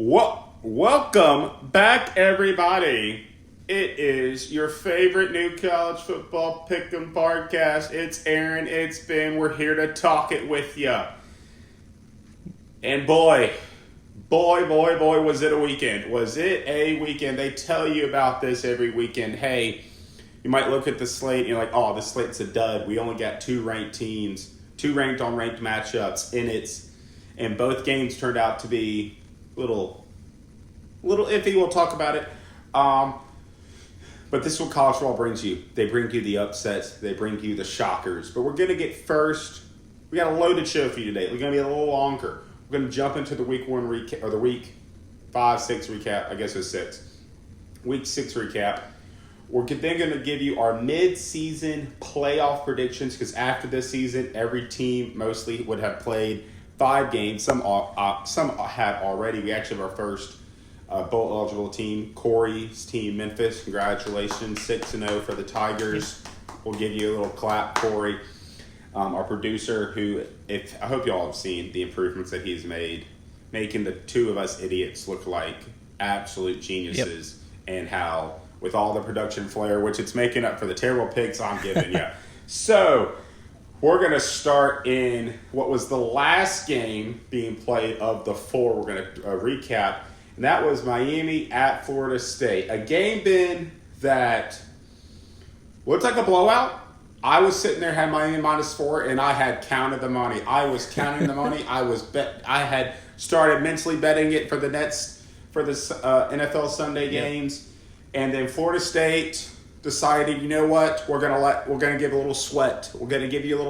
Welcome back, everybody. It is your favorite new college football pick'em podcast. It's Aaron. It's Ben. We're here to talk it with you. And boy, was it a weekend. Was it a weekend? They tell you about this every weekend. Hey, you might look at the slate and you're like, oh, this slate's a dud. We only got two ranked teams, two ranked on ranked matchups, and both games turned out to be little iffy. We'll talk about it. But this is what college football brings you. They bring you the upsets. They bring you the shockers. But we're going to get first. We got a loaded show for you today. We're going to be a little longer. We're going to jump into the week 1 recap, or the week 5-6 recap. I guess it's 6. Week 6 recap. We're then going to give you our mid-season playoff predictions, because after this season, every team mostly would have played 5 games. Some had already. We actually have our first bowl-eligible team, Corey's team, Memphis. Congratulations, 6-0 for the Tigers. We'll give you a little clap, Corey. Our producer, who, I hope y'all have seen the improvements that he's made, making the two of us idiots look like absolute geniuses, and how, with all the production flair, which it's making up for the terrible picks I'm giving you. So, we're going to start in what was the last game being played of the 4 we're going to recap. And that was Miami at Florida State. A game, Ben, that looked like a blowout. I was sitting there, had Miami -4, and I had counted the money. I was counting the money. I had started mentally betting it for the Nets for this NFL Sunday games. And then Florida State decided, you know what, we're gonna give a little sweat. We're gonna give you a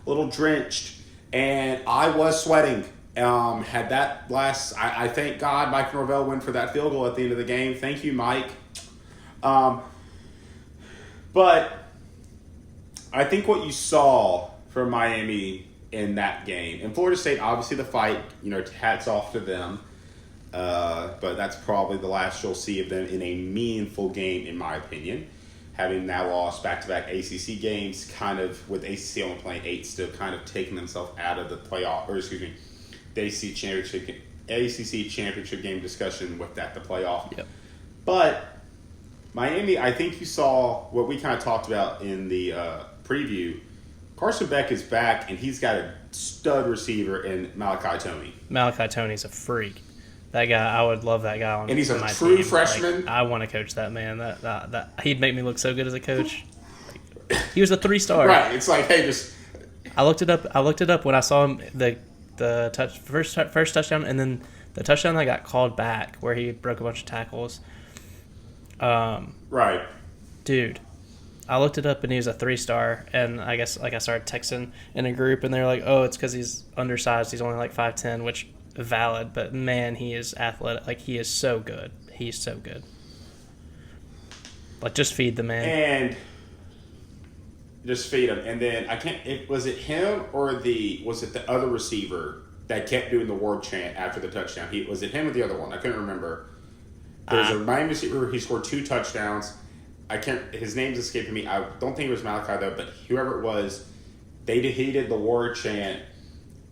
little drenched. And I was sweating. Had that last, I thank God Mike Norvell went for that field goal at the end of the game. Thank you, Mike. But I think what you saw from Miami in that game, and Florida State, obviously the fight, hats off to them. But that's probably the last you'll see of them in a meaningful game, in my opinion. Having now lost back-to-back ACC games, kind of with ACC only playing 8, still kind of taking themselves out of the playoff, the ACC championship game discussion with that, the playoff. Yep. But Miami, I think you saw what we kind of talked about in the preview. Carson Beck is back, and he's got a stud receiver in Malachi Toney. Malachi Toney's a freak. That guy, I would love that guy on. And he's a my true team. freshman. Like, I want to coach that man. That he'd make me look so good as a coach. He was a 3-star. Right. It's like, hey, just. I looked it up when I saw him the first touchdown, and then the touchdown that got called back where he broke a bunch of tackles. Right. Dude, I looked it up and he was a 3-star, and I guess I started texting in a group, and they're like, "Oh, it's because he's undersized. He's only like 5'10", which valid, but man, he is athletic. Like, he is so good. He's so good. Like, just feed the man. And just feed him. And then was it him or was it the other receiver that kept doing the word chant after the touchdown? Was it him or the other one? I couldn't remember. There's a Miami receiver. He scored 2 touchdowns. His name's escaping me. I don't think it was Malachi though, but whoever it was, he did the word chant.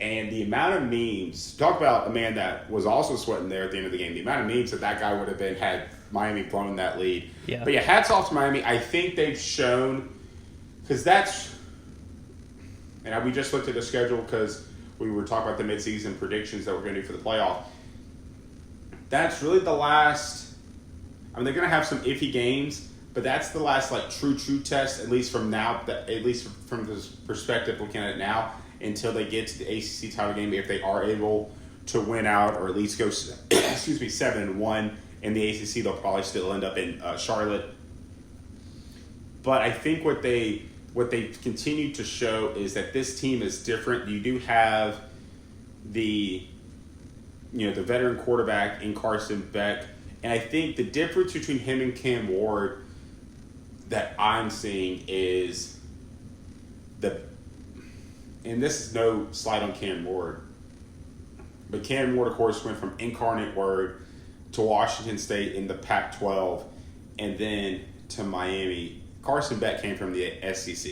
And the amount of memes, talk about a man that was also sweating there at the end of the game, the amount of memes that guy would have been had Miami blown that lead. Yeah. But yeah, hats off to Miami. I think they've shown, because we just looked at the schedule because we were talking about the midseason predictions that we're going to do for the playoff. That's really the last, they're going to have some iffy games, but that's the last true test, at least from now, at least from this perspective looking at it now, until they get to the ACC title game, if they are able to win out or at least go 7-1 in the ACC, they'll probably still end up in Charlotte. But I think what they continue to show is that this team is different. You do have the veteran quarterback in Carson Beck, and I think the difference between him and Cam Ward that I'm seeing is and this is no slight on Cam Ward, but Cam Ward, of course, went from Incarnate Word to Washington State in the Pac-12 and then to Miami. Carson Beck came from the SEC.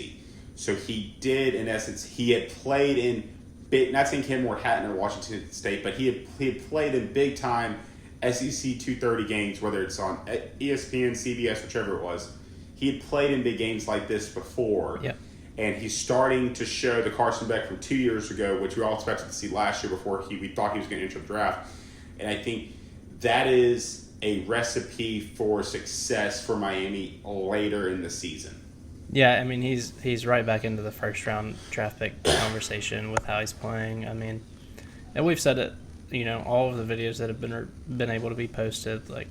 So he did, in essence, he had played in big, not saying Cam Ward hadn't in Washington State, but he had played in big-time SEC 230 games, whether it's on ESPN, CBS, whichever it was. He had played in big games like this before. Yep. And he's starting to show the Carson Beck from 2 years ago, which we all expected to see last year before we thought he was going to enter the draft. And I think that is a recipe for success for Miami later in the season. Yeah, I mean, he's right back into the first round draft pick conversation with how he's playing. I mean, and we've said it, all of the videos that have been able to be posted, like,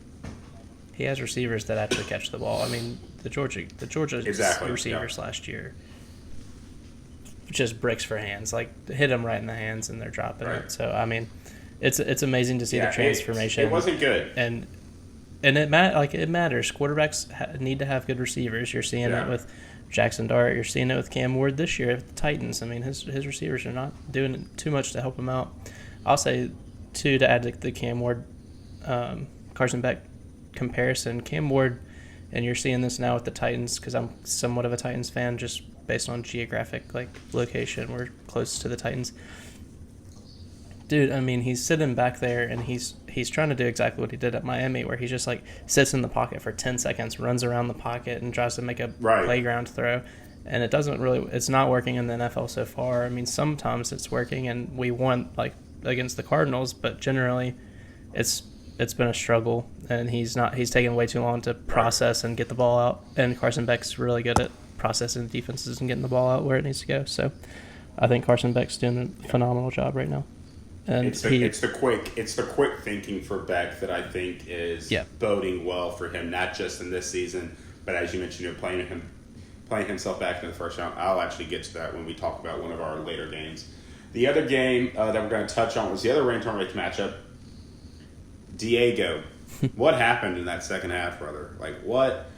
he has receivers that actually catch the ball. I mean, the Georgia receivers last year, just bricks for hands, like hit them right in the hands and they're dropping it. So I mean, it's amazing to see the transformation. It wasn't good, and it matters. Quarterbacks need to have good receivers. You're seeing it with Jackson Dart. You're seeing it with Cam Ward this year at the Titans. I mean, his receivers are not doing too much to help him out. I'll say too, to add to the Cam Ward, Carson Beck comparison, Cam Ward, and you're seeing this now with the Titans because I'm somewhat of a Titans fan just based on geographic location. We're close to the Titans. Dude, I mean, he's sitting back there and he's trying to do exactly what he did at Miami, where he just sits in the pocket for 10 seconds, runs around the pocket and tries to make a playground throw. And it's not working in the NFL so far. I mean, sometimes it's working and we won against the Cardinals, but generally it's been a struggle and he's taking way too long to process and get the ball out. And Carson Beck's really good at processing defenses and getting the ball out where it needs to go. So I think Carson Beck's doing a phenomenal job right now. And it's the quick thinking for Beck that I think is boding well for him, not just in this season, but as you mentioned, playing himself back in the first round. I'll actually get to that when we talk about one of our later games. The other game that we're going to touch on was the other ranked tournament matchup. Diego, what happened in that second half, brother? What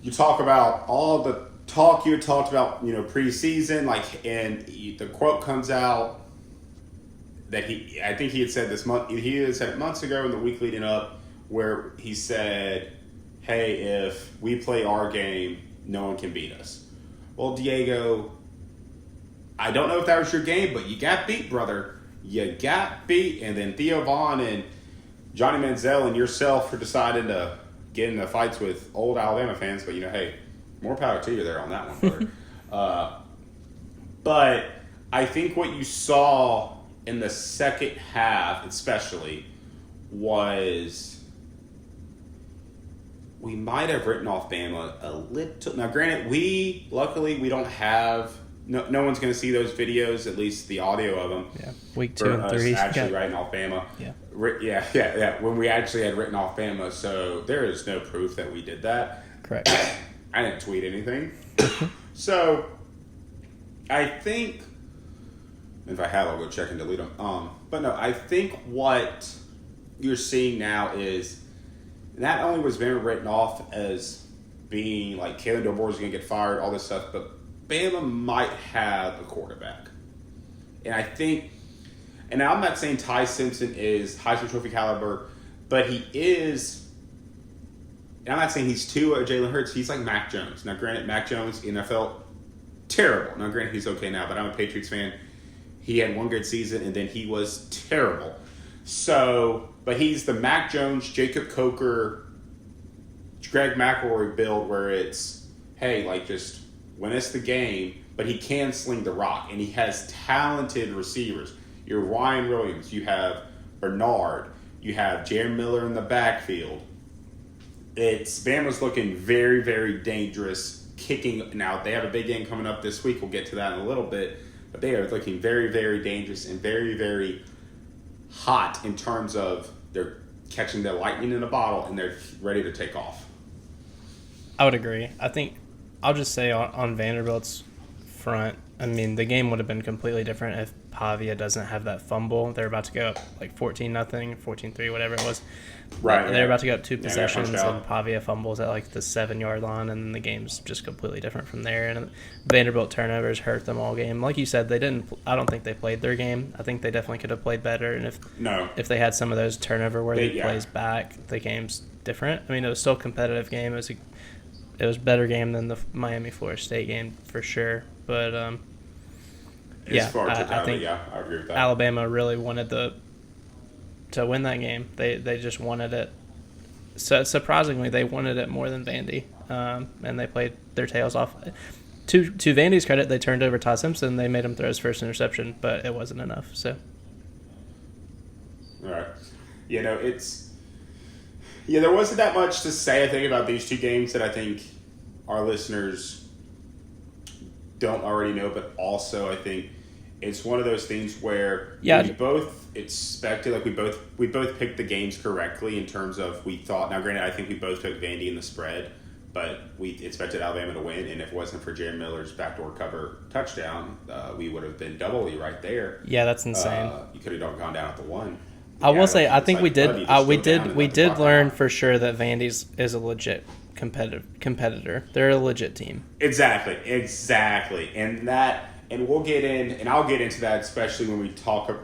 you talk about all the talk you had talked about, preseason, and the quote comes out that I think he had said it months ago in the week leading up, where he said, hey, if we play our game, no one can beat us. Well, Diego, I don't know if that was your game, but you got beat, brother. You got beat, and then Theo Vaughn and Johnny Manziel and yourself are deciding to get into fights with old Alabama fans, but hey, more power to you there on that one, brother. But I think what you saw in the second half, especially, was we might have written off Bama a little. Now, granted, luckily we don't have. No one's going to see those videos, at least the audio of them. Yeah, week 2 and 3. Actually writing off Bama. Yeah. When we actually had written off Bama, so there is no proof that we did that. Correct. I didn't tweet anything. So, I think, if I have, I'll go check and delete them. But no, I think what you're seeing now is not only was Bama written off as being Kalen DeBoer is going to get fired, all this stuff, but Bama might have a quarterback. And I think, and I'm not saying Ty Simpson is Heisman Trophy caliber, but he is, and I'm not saying he's Tua or Jalen Hurts, he's like Mac Jones. Now, granted, Mac Jones, NFL, terrible. Now, granted, he's okay now, but I'm a Patriots fan. He had one good season, and then he was terrible. So, but he's the Mac Jones, Jacob Coker, Greg McElroy build where it's, hey, just win us the game, but he can sling the rock, and he has talented receivers. You're Ryan Williams, you have Bernard, you have Jaron Miller in the backfield. Bama's looking very, very dangerous kicking. Now, they have a big game coming up this week. We'll get to that in a little bit, but they are looking very, very dangerous and very, very hot in terms of they're catching the lightning in a bottle and they're ready to take off. I would agree. I think I'll just say on Vanderbilt's front, I mean, the game would have been completely different if Pavia doesn't have that fumble. They're about to go up 14-0, 14-3, whatever it was. Right. They're about to go up 2 possessions, and Pavia fumbles at the 7-yard line, and the game's just completely different from there. And Vanderbilt turnovers hurt them all game. Like you said, I don't think they played their game. I think they definitely could have played better. And if they had some of those turnover-worthy plays back, the game's different. I mean, it was still a competitive game. It was a better game than the Miami-Florida State game for sure. But, I think I agree with that. Alabama really wanted to win that game. They just wanted it. So surprisingly, they wanted it more than Vandy, and they played their tails off. To Vandy's credit, they turned over Todd Simpson. They made him throw his first interception, but it wasn't enough. So, all right, there wasn't that much to say, I think, about these two games that I think our listeners don't already know, but also I think it's one of those things where we both expected, like we both picked the games correctly in terms of we thought. Now, granted, I think we both took Vandy in the spread, but we expected Alabama to win, and if it wasn't for Jared Miller's backdoor cover touchdown, we would have been doubly right there. Yeah, that's insane. You could have gone down at the one. I will say, I think we did learn for sure that Vandy's is a legit competitor. They're a legit team. Exactly, and we'll get in, and I'll get into that, especially when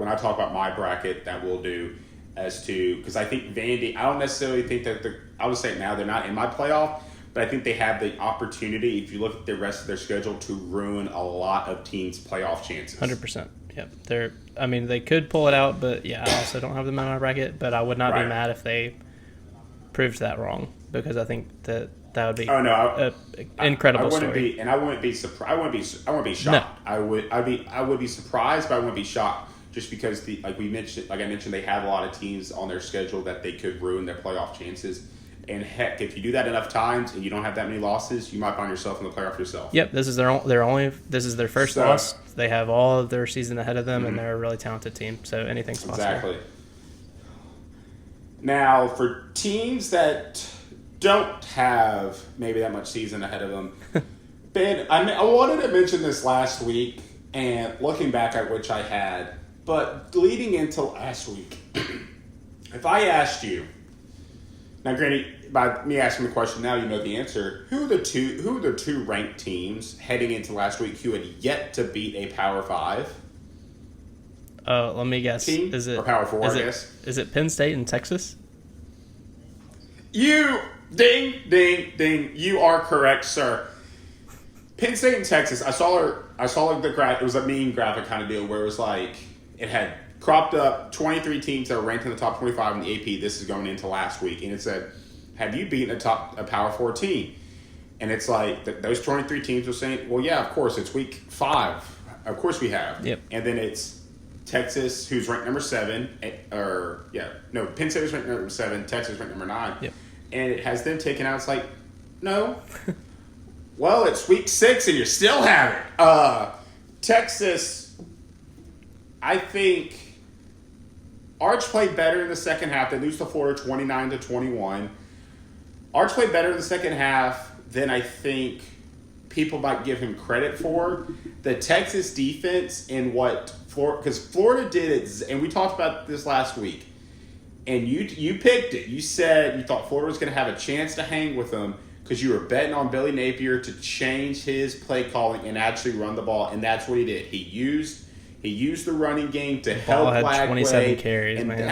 I talk about my bracket that we'll do as to, because I think Vandy, I don't necessarily think that I would say now they're not in my playoff, but I think they have the opportunity, if you look at the rest of their schedule, to ruin a lot of teams' playoff chances. 100%. Yep. They could pull it out, but yeah, I also don't have them in my bracket. But I would not be mad if they proved that wrong, because I think that would be an incredible story. I wouldn't be surprised. I wouldn't be shocked. No. I would be surprised, but I wouldn't be shocked, just because like I mentioned, they have a lot of teams on their schedule that they could ruin their playoff chances. And heck, if you do that enough times and you don't have that many losses, you might find yourself in the playoff yourself. Yep, this is their first loss. They have all of their season ahead of them, and they're a really talented team. So anything's possible. Exactly. Now, for teams that don't have maybe that much season ahead of them, Ben, I wanted to mention this last week, and looking back at which I had, but leading into last week, if I asked you. Now, granted, by me asking the question, now you know the answer. Who are the two ranked teams heading into last week who had yet to beat a Power 5? Let me guess. Team? Or Power 4, I guess. Is it Penn State and Texas? You, ding, ding, ding. You are correct, sir. Penn State and Texas. I saw the graph. It was a meme graphic kind of deal where it was like, it had cropped up 23 teams that were ranked in the top 25 in the AP. This is going into last week. And it said, have you beaten a Power 4 team? And it's like, those 23 teams were saying, well, yeah, of course. It's week 5. Of course we have. Yep. And then it's Texas, who's ranked number 7. Penn State was ranked number 7. Texas ranked number 9. Yep. And it has them taken out. It's like, no. Well, it's week 6 and you still have it. Texas, I think Arch played better in the second half. They lose to Florida 29-21. Arch played better in the second half than I think people might give him credit for. The Texas defense and what Florida, because Florida did it, and we talked about this last week, and you picked it. You said you thought Florida was going to have a chance to hang with them because you were betting on Billy Napier to change his play calling and actually run the ball, and that's what he did. He used the running game to help Lagway. 27 carries, and man.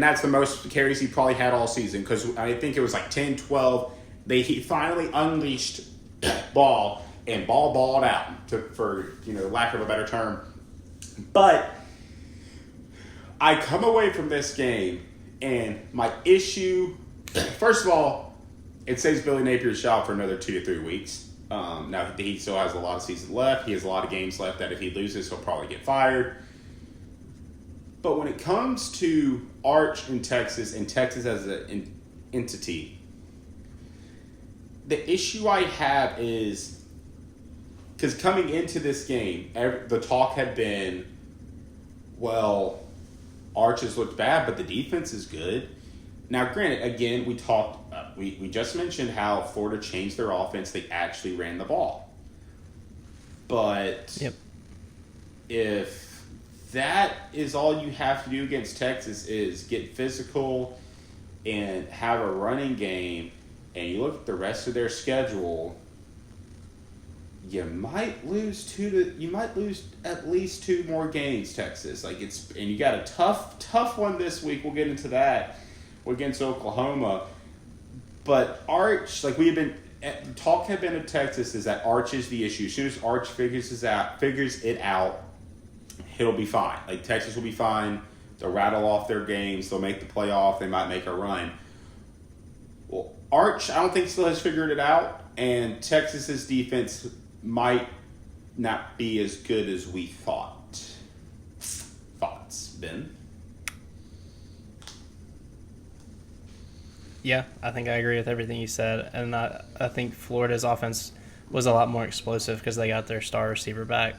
That's the most carries he probably had all season, because I think it was like 10, 12. He finally unleashed ball and balled out, for lack of a better term. But I come away from this game, and my issue, first of all, it saves Billy Napier's job for another 2 to 3 weeks. Now, he still has a lot of season left. He has a lot of games left that if he loses, he'll probably get fired. But when it comes to Arch and Texas as an entity, the issue I have is, because coming into this game, the talk had been, well, Arch has looked bad, but the defense is good. Now, granted, again, we just mentioned how Florida changed their offense. They actually ran the ball. But if that is all you have to do against Texas is get physical and have a running game, and you look at the rest of their schedule, you might lose at least 2 more games, Texas. And you got a tough one this week. We'll get into that against Oklahoma. But Arch, the talk had been of Texas is that Arch is the issue. As soon as Arch figures it out, he'll be fine. Texas will be fine. They'll rattle off their games. They'll make the playoff. They might make a run. Well, Arch, I don't think still has figured it out, and Texas's defense might not be as good as we thought. Thoughts, Ben? Yeah, I think I agree with everything you said, and I think Florida's offense was a lot more explosive because they got their star receiver back.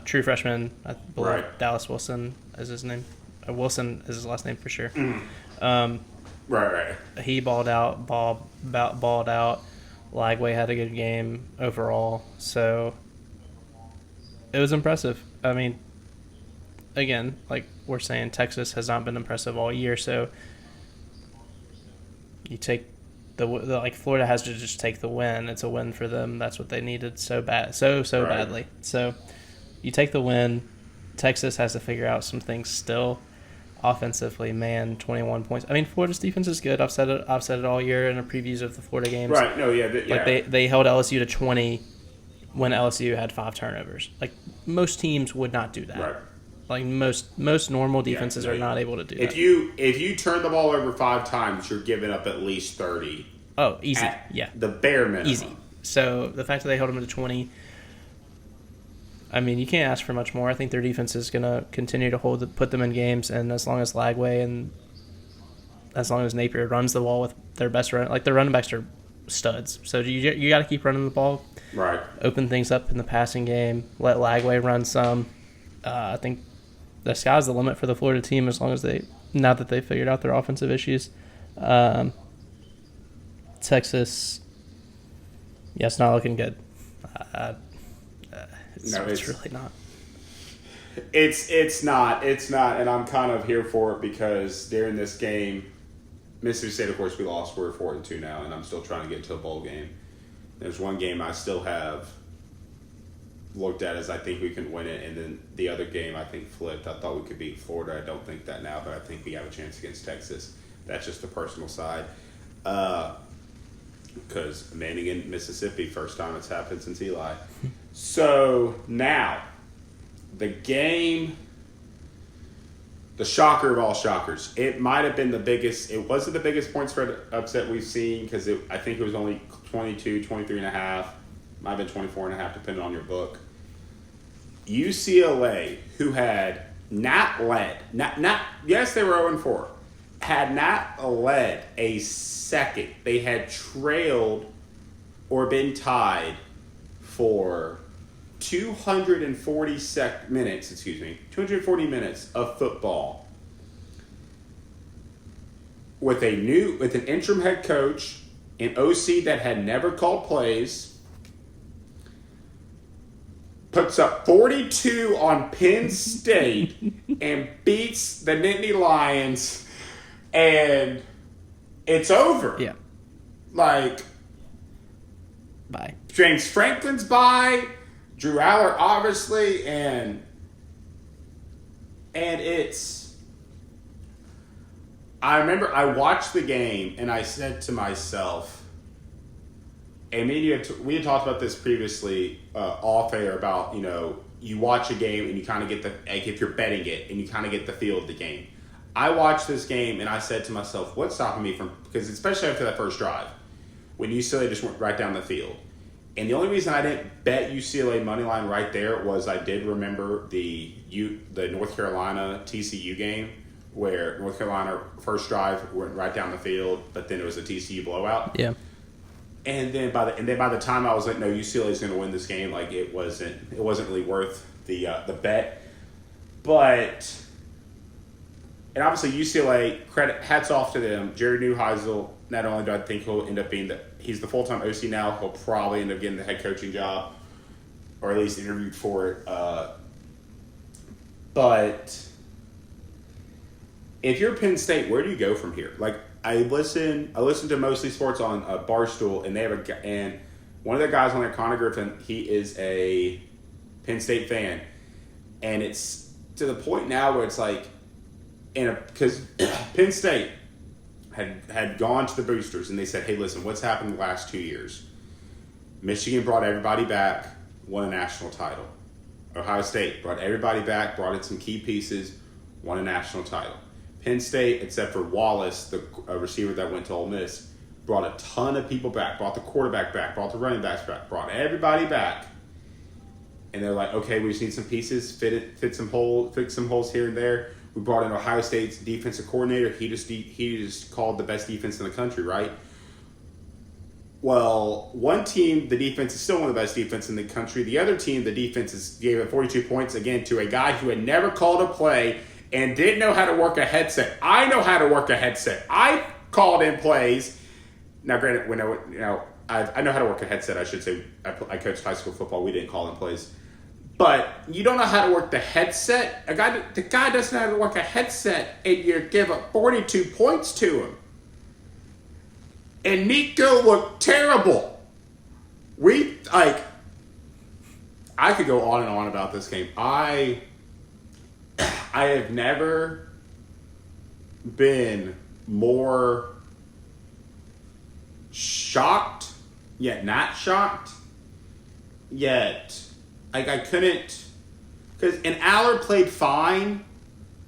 True freshman, I believe Right. Dallas Wilson is his name. Wilson is his last name for sure. Right. He balled out. Lagway had a good game overall, so it was impressive. I mean, again, like we're saying, Texas has not been impressive all year, so you take like Florida has to just take the win. It's a win for them. That's what they needed so Right. badly. So you take the win. Texas has to figure out some things still. Offensively, 21 points. I mean, Florida's defense is good. I've said it all year in the previews of the Florida games. Right. No. Yeah. Like they held LSU to 20 when LSU had 5 turnovers. Like most teams would not do that. Right. Like most normal defenses are not able to do that. If you turn the ball over 5 times, you're giving up at least 30. Oh, easy. At the bare minimum. Easy. So the fact that they held them to 20, I mean, you can't ask for much more. I think their defense is going to continue to put them in games, and as long as Lagway and as long as Napier runs the ball with their best run, like their running backs are studs. So you got to keep running the ball. Right. Open things up in the passing game. Let Lagway run some. I think the sky's the limit for the Florida team as long as now that they figured out their offensive issues. Texas, yeah, it's not looking good. It's really not. It's not, and I'm kind of here for it because during this game, Mississippi State, of course, we lost. We're 4-2 now, and I'm still trying to get to a bowl game. There's one game I still have looked at as I think we can win it, and then the other game I think flipped. I thought we could beat Florida. I don't think that now, but I think we have a chance against Texas. That's just the personal side. Because Manning, Mississippi, first time it's happened since Eli. So now, the game, the shocker of all shockers. It might have been the biggest. It wasn't the biggest point spread upset we've seen because I think it was only 22, 23 and a half. Might have been 24 and a half, depending on your book. UCLA, who had not led, yes, they were 0-4, had not led a second. They had trailed or been tied for 240 minutes of football with an interim head coach, an OC that had never called plays, puts up 42 on Penn State and beats the Nittany Lions, and it's over. Yeah. Like, Bye. James Franklin's by, Drew Aller obviously, and it's. I remember I watched the game and I said to myself, and we had talked about this previously off air about, you watch a game and you kind of get if you're betting it and you kind of get the feel of the game. I watched this game and I said to myself, what's stopping me from, because especially after that first drive, when UCLA just went right down the field. And the only reason I didn't bet UCLA money line right there was I did remember the North Carolina TCU game where North Carolina first drive went right down the field, but then it was a TCU blowout. Yeah. And then by the time I was like, no, UCLA is going to win this game, like it wasn't really worth the bet. But and obviously UCLA, hats off to them. Jerry Neuheisel, not only do I think he'll end up being he's the full-time OC now, he'll probably end up getting the head coaching job, or at least interviewed for it. But if you're Penn State, where do you go from here? Like, I listen to Mostly Sports on Barstool, and they have and one of their guys on there, Connor Griffin, he is a Penn State fan, and it's to the point now where it's like, because Penn State had gone to the boosters and they said, hey, listen, what's happened the last 2 years? Michigan brought everybody back, won a national title. Ohio State brought everybody back, brought in some key pieces, won a national title. Penn State, except for Wallace, the receiver that went to Ole Miss, brought a ton of people back, brought the quarterback back, brought the running backs back, brought everybody back. And they're like, okay, we just need some pieces, fix some holes here and there. We brought in Ohio State's defensive coordinator. He just called the best defense in the country, right? Well, one team, the defense is still one of the best defense in the country. The other team, the defense gave it 42 points, again, to a guy who had never called a play and didn't know how to work a headset. I know how to work a headset. I called in plays. Now, granted, I know how to work a headset, I should say. I coached high school football. We didn't call in plays. But you don't know how to work the headset. The guy doesn't know how to work a headset, and you give up 42 points to him. And Nico looked terrible. I could go on and on about this game. I have never been more shocked, yet not shocked, yet I couldn't, because Allard played fine,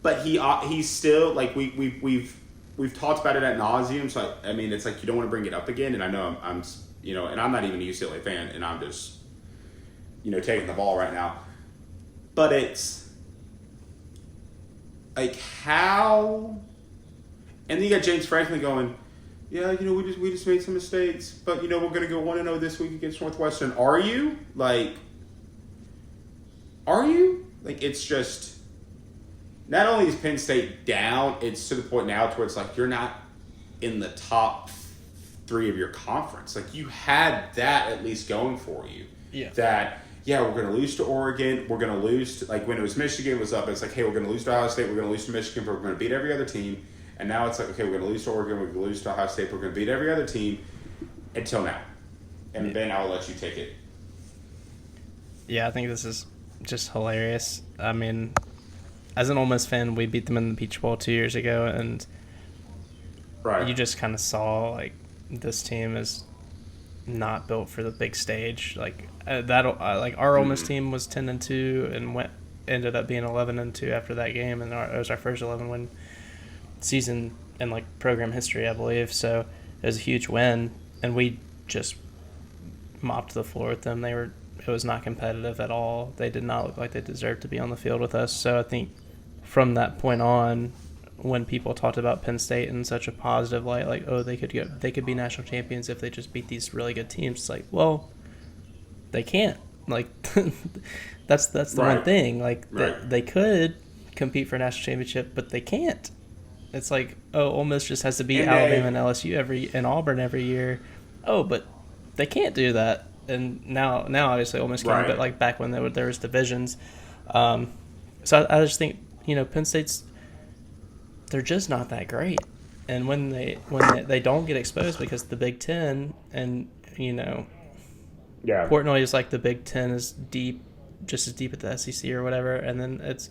but he's still like we've talked about it ad nauseum. So I mean, it's like you don't want to bring it up again. And I know I'm and I'm not even a UCLA fan, and I'm just taking the ball right now. But it's like how, and then you got James Franklin going, yeah, we just made some mistakes, but we're gonna go 1-0 this week against Northwestern. Are you? It's just, not only is Penn State down, it's to the point now to where it's like you're not in the top 3 of your conference. Like, you had that at least going for you. Yeah. That, yeah, we're going to lose to Oregon. We're going to lose to, like, when it was Michigan was up, it's like, hey, we're going to lose to Ohio State. We're going to lose to Michigan, but we're going to beat every other team. And now it's like, okay, we're going to lose to Oregon. We're going to lose to Ohio State. We're going to beat every other team until now. And then I'll let you take it. Yeah, I think this is just hilarious. I mean, as an Ole Miss fan, we beat them in the Peach Bowl 2 years ago, and you just kind of saw, like, this team is not built for the big stage. Like, our Ole Miss team was 10-2 and ended up being 11-2 after that game, and it was our first 11-win season in, like, program history, I believe. So it was a huge win, and we just mopped the floor with them. It was not competitive at all. They did not look like they deserved to be on the field with us. So I think from that point on, when people talked about Penn State in such a positive light, like, oh, they could be national champions if they just beat these really good teams. It's like, well, they can't. Like, that's the one thing. Like, they could compete for a national championship, but they can't. It's like, oh, Ole Miss just has to beat Alabama and LSU and Auburn every year. Oh, but they can't do that. And now obviously Ole Miss can, but like back when there was divisions. So I just think, Penn State's, they're just not that great. And when they don't get exposed because the Big Ten and Portnoy is like the Big Ten is deep, just as deep at the SEC or whatever, and then it's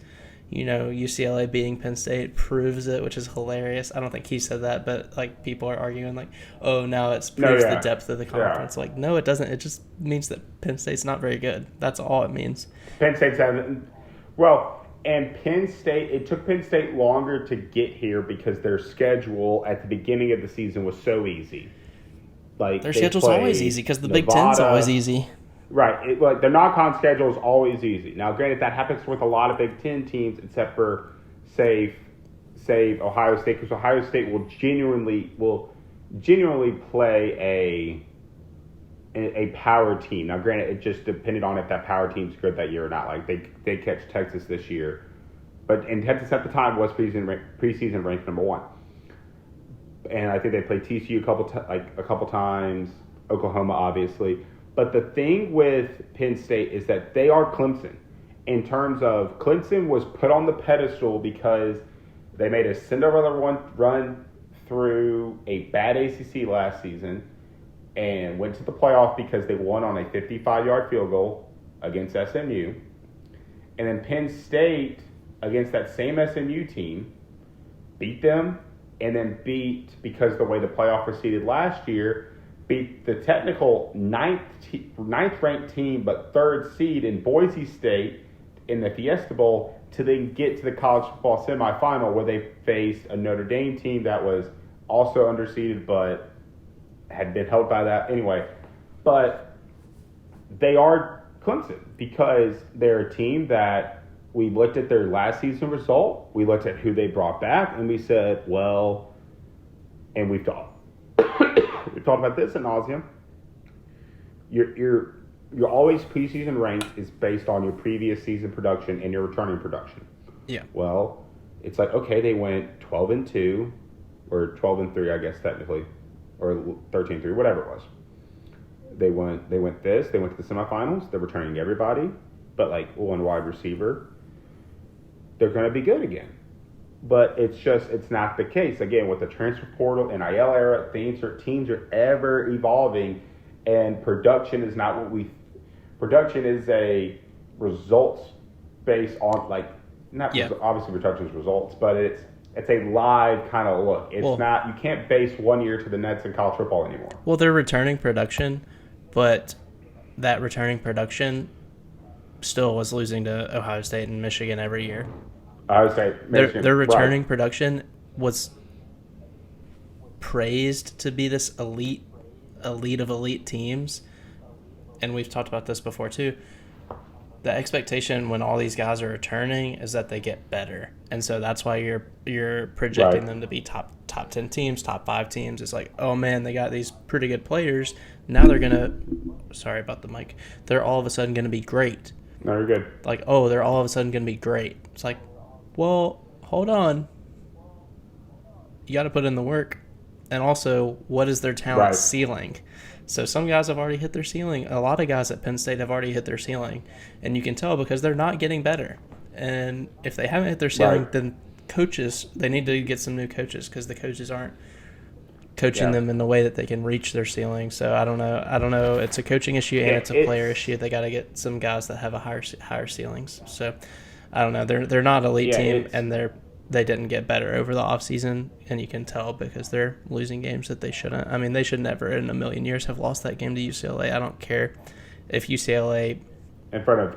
UCLA beating Penn State proves it, which is hilarious. I don't think he said that, but like people are arguing like, oh, now it proves the depth of the conference. Like, no, it doesn't. It just means that Penn State's not very good. That's all it means. Penn State's it took Penn State longer to get here because their schedule at the beginning of the season was so easy. Like, their schedule's always easy because the Big Ten's always easy. Right. The non-con schedule is always easy. Now, granted, that happens with a lot of Big Ten teams, except for, say Ohio State, because Ohio State will genuinely play a power team. Now, granted, it just depended on if that power team's good that year or not. Like, they catch Texas this year, and Texas at the time was preseason ranked number 1. And I think they played TCU a couple times, Oklahoma, obviously. But the thing with Penn State is that they are Clemson. In terms of, Clemson was put on the pedestal because they made a Cinderella run through a bad ACC last season and went to the playoff because they won on a 55-yard field goal against SMU. And then Penn State, against that same SMU team, beat them, and then because the way the playoff proceeded last year, beat the technical ninth-ranked team but 3rd seed in Boise State in the Fiesta Bowl, to then get to the college football semifinal where they faced a Notre Dame team that was also underseeded but had been helped by that anyway. But they are Clemson because they're a team that we looked at their last season result, we looked at who they brought back, and we said, well, and we've talked about this in nauseam. You're always preseason ranked is based on your previous season production and your returning production. Yeah. Well, it's like, okay, they went 12-2 or 12-3, I guess technically, or 13-3, whatever it was. They went to the semifinals. They're returning everybody, but like one wide receiver. They're going to be good again. But it's not the case. Again, with the transfer portal and NIL era, teams are ever evolving, and production is not what we. Production is a results based on obviously production is results, but it's a live kind of look. It's not, you can't base 1 year to the Nets in college football anymore. Well, they're returning production, but that returning production still was losing to Ohio State and Michigan every year. I would say Michigan, their returning production was praised to be this elite of elite teams, and we've talked about this before too. The expectation when all these guys are returning is that they get better, and so that's why you're projecting them to be top 10 teams, top 5 teams. It's like, oh man, they got these pretty good players. Now they're gonna, sorry about the mic. They're all of a sudden gonna be great. No, you're good. Like, oh, they're all of a sudden gonna be great. It's like, well, hold on. You got to put in the work, and also, what is their talent ceiling? So some guys have already hit their ceiling. A lot of guys at Penn State have already hit their ceiling. And you can tell because they're not getting better. And if they haven't hit their ceiling, then coaches, they need to get some new coaches because the coaches aren't coaching them in the way that they can reach their ceiling. So I don't know. It's a coaching issue and it's a player issue. They got to get some guys that have a higher ceilings. So I don't know. They're not an elite team, and they didn't get better over the offseason, and you can tell because they're losing games that they shouldn't. I mean, they should never in a million years have lost that game to UCLA. I don't care if UCLA in front of,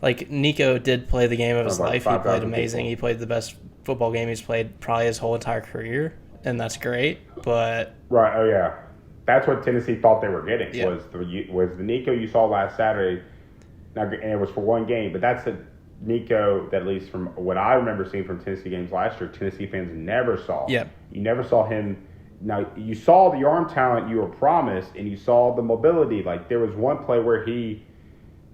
like, Nico did play the game of his life. He played amazing. People. He played the best football game he's played probably his whole entire career, and that's great. But right, oh yeah, that's what Tennessee thought they were getting was the Nico you saw last Saturday. Now, and it was for one game, but that's the Nico that, at least from what I remember seeing from Tennessee games last year, Tennessee fans never saw. Yeah. You never saw him. Now, you saw the arm talent you were promised, and you saw the mobility. Like, there was one play where he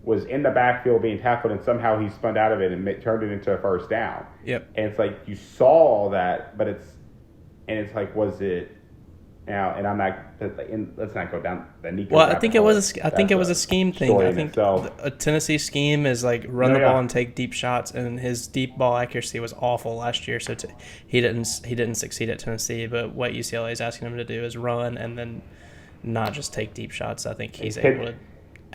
was in the backfield being tackled, and somehow he spun out of it and turned it into a first down. Yep. And it's like, you saw that, but it's like, was it now? And I'm not. Let's not go down the Nico. Well, I think it was a scheme thing. I think a Tennessee scheme is like run the ball and take deep shots, and his deep ball accuracy was awful last year. So he didn't succeed at Tennessee. But what UCLA is asking him to do is run and then not just take deep shots. I think he's able to.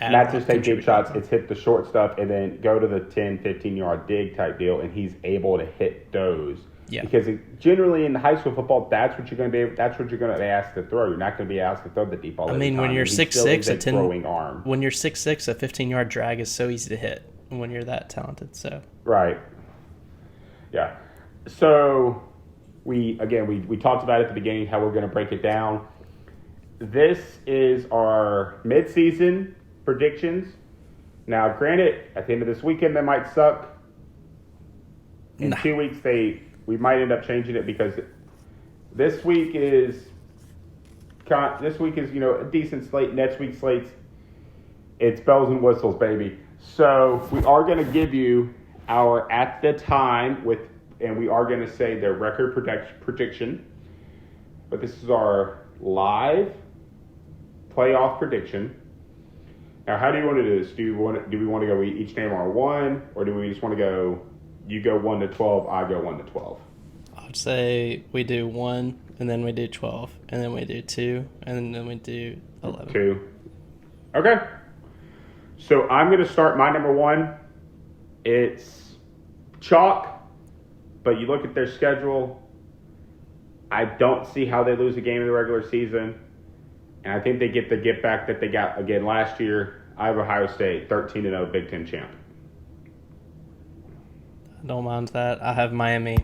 Not just take deep shots, it's hit the short stuff and then go to the 10, 15-yard dig type deal, and he's able to hit those. Yeah. Because generally in high school football, that's what you're going to be asked to throw. You're not going to be asked to throw the deep ball. I mean, when you're 6'6", a 10 throwing arm. When you're 6'6", a 15-yard drag is so easy to hit when you're that talented. So right. Yeah. So we talked about at the beginning how we're going to break it down. This is our midseason predictions. Now, granted, at the end of this weekend, they might suck. In 2 weeks, we might end up changing it because this week is a decent slate. Next week's slates, it's bells and whistles, baby. So we are going to give you our at the time and we are going to say their record prediction. But this is our live playoff prediction. Now, how do you want to do this? Do we want to go each name our one, or do we just want to go? You go 1 to 12, I go 1 to 12. I would say we do 1, and then we do 12, and then we do 2, and then we do 11. 2. Okay. So I'm going to start my number 1. It's chalk, but you look at their schedule. I don't see how they lose a game in the regular season. And I think they get the get back that they got again last year. I have Ohio State, 13-0 Big Ten champ. Don't mind that. I have Miami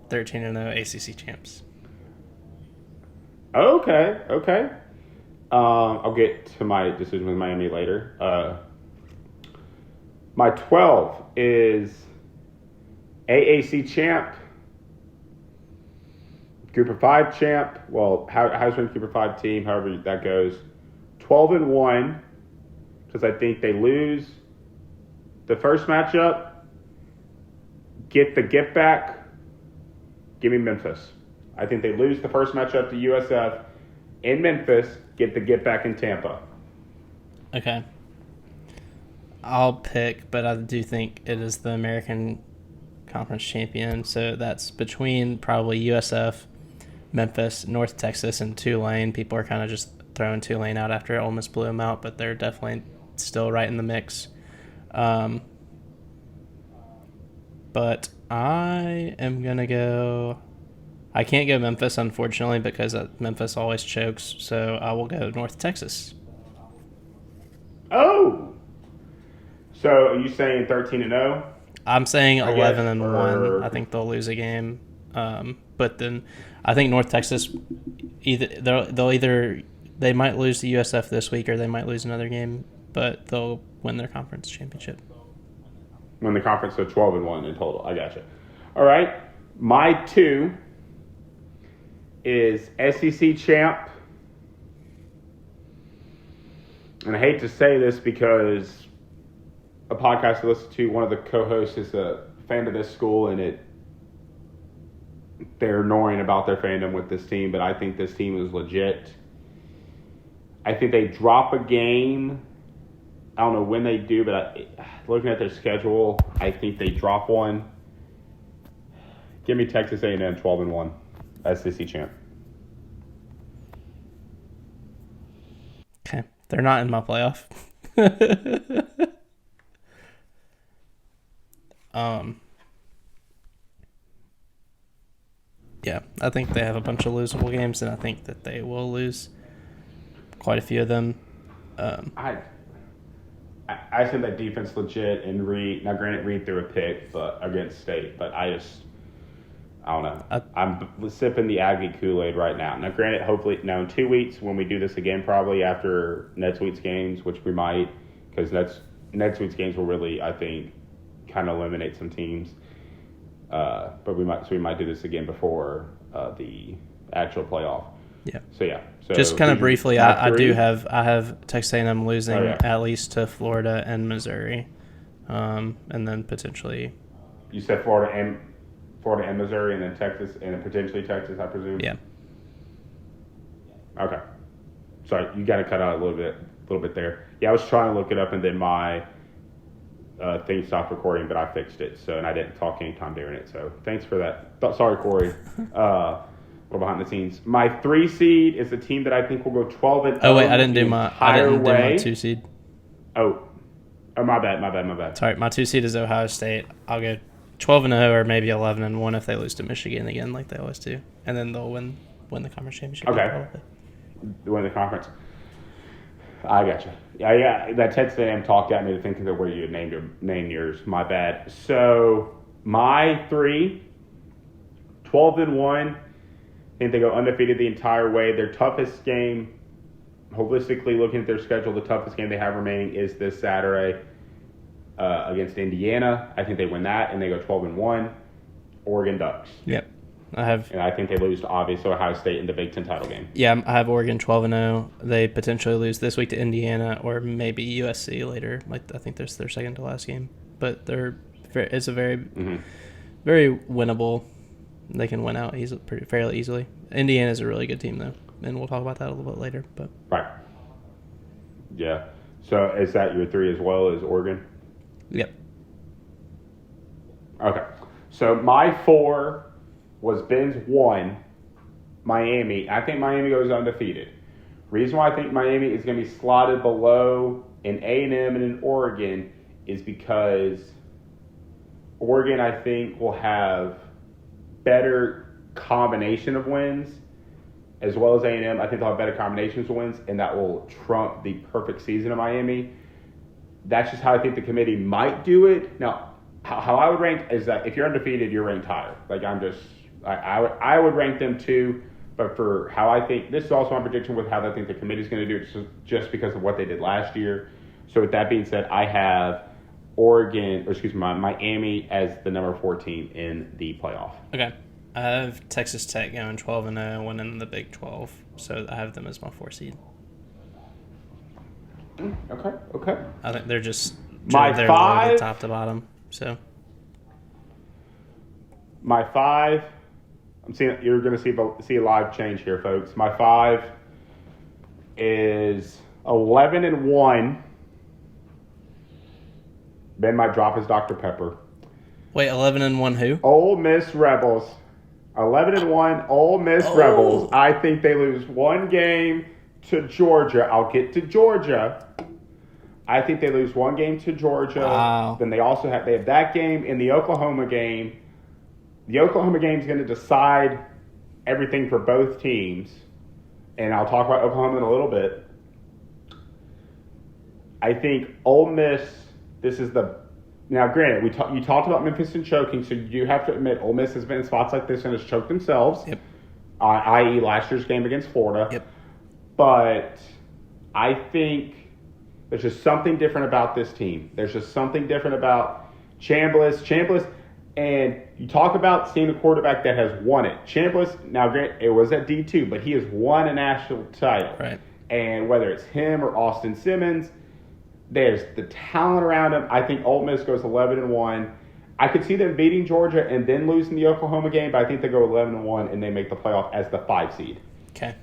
13-0 ACC champs. Okay. I'll get to my decision with Miami later. My 12 is AAC champ, Group of 5 champ. Well, Heisman Group of 5 team, however that goes. 12-1, because I think they lose the first matchup. Get the gift back. Give me Memphis. I think they lose the first matchup to USF in Memphis. Get the get back in Tampa. Okay. I'll pick, but I do think it is the American Conference champion. So that's between probably USF, Memphis, North Texas, and Tulane. People are kind of just throwing Tulane out after Ole Miss blew them out, but they're definitely still right in the mix. But I am going to go... I can't go Memphis, unfortunately, because Memphis always chokes, so I will go North Texas. Oh! So are you saying 13-0? I'm saying 11-1. I think they'll lose a game. But then I think North Texas, they might lose to USF this week or they might lose another game, but they'll win their conference championship. Win the conference, so 12-1 in total. I gotcha. All right. My 2 is SEC champ. And I hate to say this because a podcast I listen to, one of the co-hosts is a fan of this school, and they're annoying about their fandom with this team, but I think this team is legit. I think they drop a game. I don't know when they do, but looking at their schedule, I think they drop one. Give me Texas A&M 12-1, SEC champ. Okay, they're not in my playoff. Yeah, I think they have a bunch of losable games, and I think that they will lose quite a few of them. I think that defense legit, and Reed. Now, granted, Reed threw a pick, but against State. But I don't know. I'm sipping the Aggie Kool-Aid right now. Now, granted, hopefully, now in 2 weeks when we do this again, probably after next week's games, which we might, because next week's games will really, I think, kind of eliminate some teams. But we might do this again before the actual playoff. Yeah. So just kind of briefly, I have Texas A&M losing at least to Florida and Missouri, and then potentially. You said Florida and Missouri, and then Texas, and then potentially Texas, I presume. Yeah. Okay. Sorry, you got to cut out a little bit there. Yeah, I was trying to look it up, and then my thing stopped recording, but I fixed it. So, and I didn't talk anytime during it. So, thanks for that. Sorry, Corey. We're behind the scenes. My 3 seed is a team that I think will go 12-0. Oh wait, I didn't do my 2 seed. Oh, my bad. Sorry, my 2 seed is Ohio State. I'll go 12-0 or maybe 11-1 if they lose to Michigan again, like they always do, and then they'll win the conference championship. Okay. Win the conference. I gotcha. Yeah. That Texas A&M talk got me to thinking of where you had named yours. My bad. So my 3, 12-1. I think they go undefeated the entire way. Their toughest game, holistically looking at their schedule, the toughest game they have remaining is this Saturday against Indiana. I think they win that, and they go 12-1. Oregon Ducks. Yep. And I think they lose to, obviously, Ohio State in the Big Ten title game. Yeah, I have Oregon 12-0. They potentially lose this week to Indiana or maybe USC later. Like I think that's their second to last game. But it's a very, very winnable. They can win out fairly easily. Indiana's a really good team, though, and we'll talk about that a little bit later. But right. Yeah. So is that your 3 as well as Oregon? Yep. Okay. So my 4 was Ben's 1, Miami. I think Miami goes undefeated. Reason why I think Miami is going to be slotted below in A&M and in Oregon is because Oregon, I think, will have better combination of wins, as well as A&M. I think they'll have better combinations of wins, and that will trump the perfect season of Miami. That's just how I think the committee might do it. Now, how I would rank is that if you're undefeated, you're ranked higher. Like I would rank them too, but for how I think, this is also my prediction with how I think the committee's going to do it, just because of what they did last year. So with that being said, I have Miami as the number 14 in the playoff. Okay. I have Texas Tech going 12-0, winning the Big 12. So I have them as my 4 seed. Okay. I think they're just they're loaded top to bottom. So my 5, I'm seeing you're going to see a live change here, folks. My 5 is 11-1. Ben might drop his Dr. Pepper. Wait, 11-1 who? Ole Miss Rebels. 11-1 Ole Miss Rebels. I think they lose one game to Georgia. I'll get to Georgia. I think they lose one game to Georgia. Wow. Then they have that game and the Oklahoma game. The Oklahoma game is going to decide everything for both teams. And I'll talk about Oklahoma in a little bit. I think Ole Miss, now granted, you talked about Memphis and choking, so you have to admit Ole Miss has been in spots like this and has choked themselves. Yep. I.e. last year's game against Florida. Yep. But I think there's just something different about this team. There's just something different about Chambliss, and you talk about seeing a quarterback that has won it. Chambliss, now granted, it was at D2, but he has won a national title. Right. And whether it's him or Austin Simmons, there's the talent around him. I think Ole Miss goes 11-1. I could see them beating Georgia and then losing the Oklahoma game, but I think they go 11-1 and they make the playoff as the 5 seed. Okay.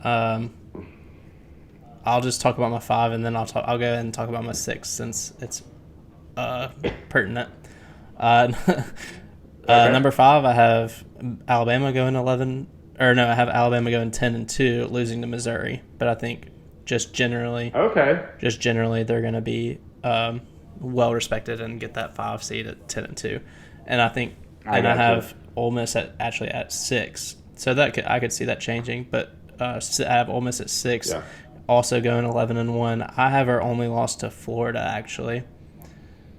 I'll just talk about my 5 and then I'll go ahead and talk about my 6 since it's pertinent. Okay. Number 5, I have Alabama going 10-2, losing to Missouri. But I think just generally, they're going to be well respected and get that 5 seed at 10-2. And I think, I have Ole Miss at 6. So that I could see that changing. But I have Ole Miss at 6. Yeah. Also going 11-1. I have our only loss to Florida, actually.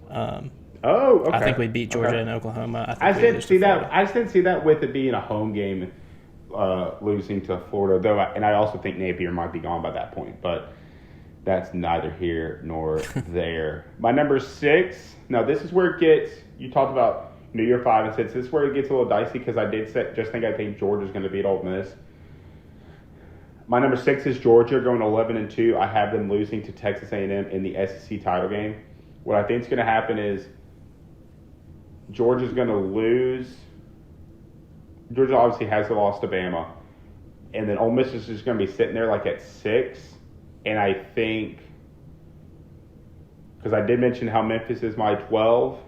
Okay. I think we beat Georgia and Oklahoma. I didn't see that. I didn't see that with it being a home game, losing to Florida. Though, and I also think Napier might be gone by that point. But that's neither here nor there. My number 6. Now this is where it gets. You talked about year 5 and 6. This is where it gets a little dicey because I think Georgia's going to beat Ole Miss. My number 6 is Georgia going 11-2. I have them losing to Texas A&M in the SEC title game. What I think is going to happen is Georgia's going to lose. Georgia obviously has the loss to Bama. And then Ole Miss is just going to be sitting there like at 6. And I think, because I did mention how Memphis is my 12,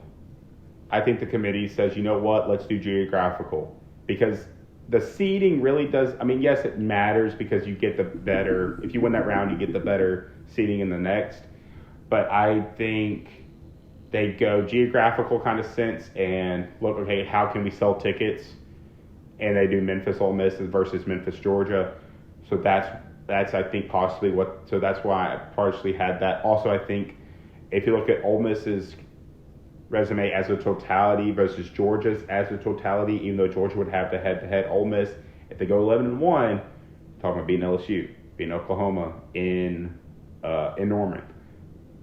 I think the committee says, you know what, let's do geographical. Because the seeding really does, yes, it matters because you get the better, if you win that round, you get the better seeding in the next. But I think they go geographical kind of sense and look, okay, how can we sell tickets? And they do Memphis Ole Miss versus Memphis Georgia. So that's I think possibly so that's why I partially had that. Also, I think if you look at Ole Miss's resume as a totality versus Georgia's as a totality, even though Georgia would have the head-to-head, Ole Miss, if they go 11-1, talking about beating LSU, beating Oklahoma in Norman.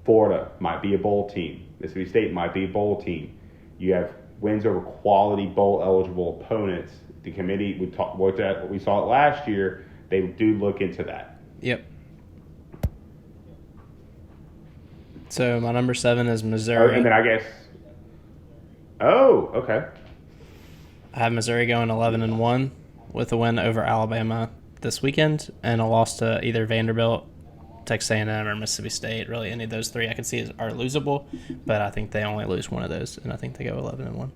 Florida might be a bowl team. Mississippi State might be a bowl team. You have wins over quality bowl-eligible opponents. The committee, we looked at what we saw it last year. They do look into that. Yep. So my number 7 is Missouri. And then I guess. Oh, okay. I have Missouri going 11-1 with a win over Alabama this weekend and a loss to either Vanderbilt, Texas A&M, or Mississippi State. Really, any of those 3 I can see are losable, but I think they only lose one of those, and I think they go 11-1.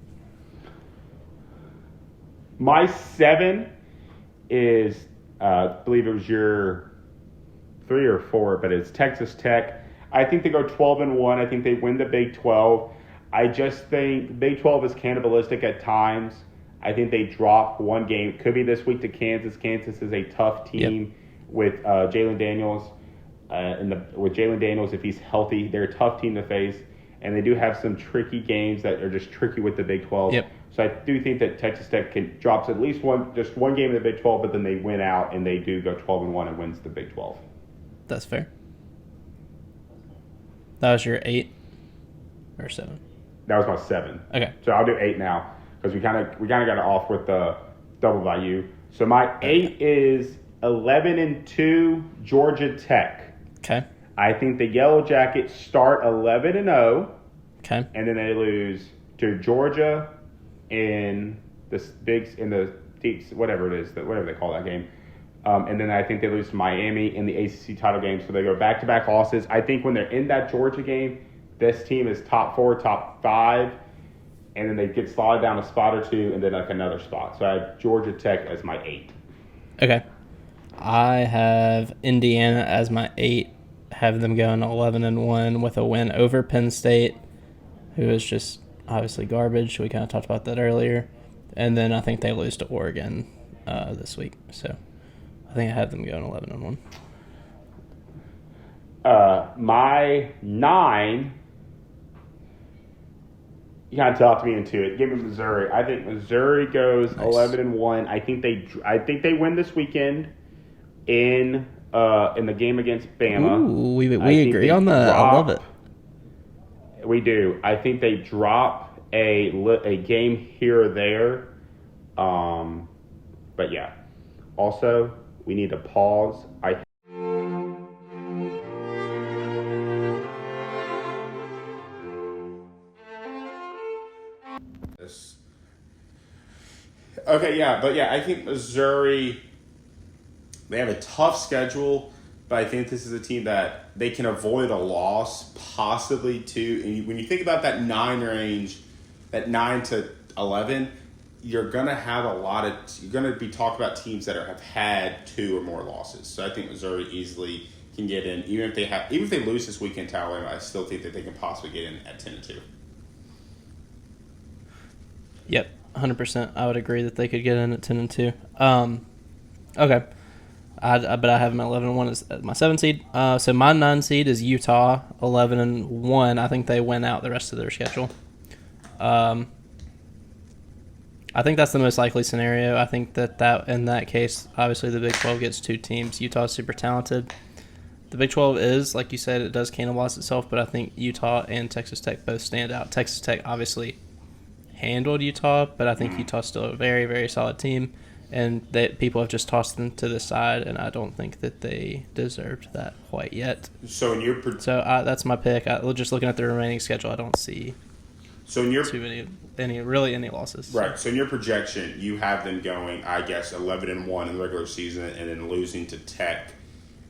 My 7 is, I believe it was your 3 or 4, but it's Texas Tech. I think they go 12-1. I think they win the Big 12. I just think Big 12 is cannibalistic at times. I think they drop one game. Could be this week to Kansas. Kansas is a tough team with Jalen Daniels. With Jalen Daniels, if he's healthy, they're a tough team to face. and they do have some tricky games that are just tricky with the Big 12. Yep. So I do think that Texas Tech drops at least one game in the Big 12, but then they win out and they do go 12-1 and wins the Big 12. That's fair. That was your 8 or 7? That was my 7. Okay. So I'll do 8 now because we kind of got it off with the double value. So my 8 is 11-2 Georgia Tech. Okay. I think the Yellow Jackets start 11-0. Okay. And then they lose to Georgia in the deep, whatever it is, whatever they call that game. And then I think they lose to Miami in the ACC title game. So they go back-to-back losses. I think when they're in that Georgia game, this team is top 4, top 5, and then they get slotted down a spot or two and then like another spot. So I have Georgia Tech as my 8. Okay. I have Indiana as my 8. Have them going 11-1 with a win over Penn State, who is just obviously garbage. We kind of talked about that earlier. And then I think they lose to Oregon this week. So I think I have them going 11-1. My 9, you kind of talked me into it. Give me Missouri. I think Missouri goes 11-1. I think they win this weekend in the game against Bama. Ooh, we agree on that. I love it. We do. I think they drop a game here or there. But yeah. Also, we need to pause. Okay, yeah, but yeah, I think Missouri, they have a tough schedule, but I think this is a team that they can avoid a loss, possibly two. And when you think about that 9 range, that 9 to 11, you're going to be talking about teams that have had 2 or more losses. So I think Missouri easily can get in, even if they lose this weekend to Alabama, I still think that they can possibly get in at 10-2. Yep. 100%. I would agree that they could get in at 10-2. Okay. But I have them at 11-1 as my 7 seed. So my 9 seed is Utah, 11-1. I think they win out the rest of their schedule. I think that's the most likely scenario. I think that in that case, obviously the Big 12 gets 2 teams. Utah is super talented. The Big 12 is, like you said, it does cannibalize itself, but I think Utah and Texas Tech both stand out. Texas Tech obviously handled Utah, but I think Utah's still a very, very solid team, and that people have just tossed them to the side, and I don't think that they deserved that quite yet. So that's my pick. Just looking at the remaining schedule, I don't see too many losses. Right. So in your projection, you have them going, I guess, 11-1 in the regular season, and then losing to Tech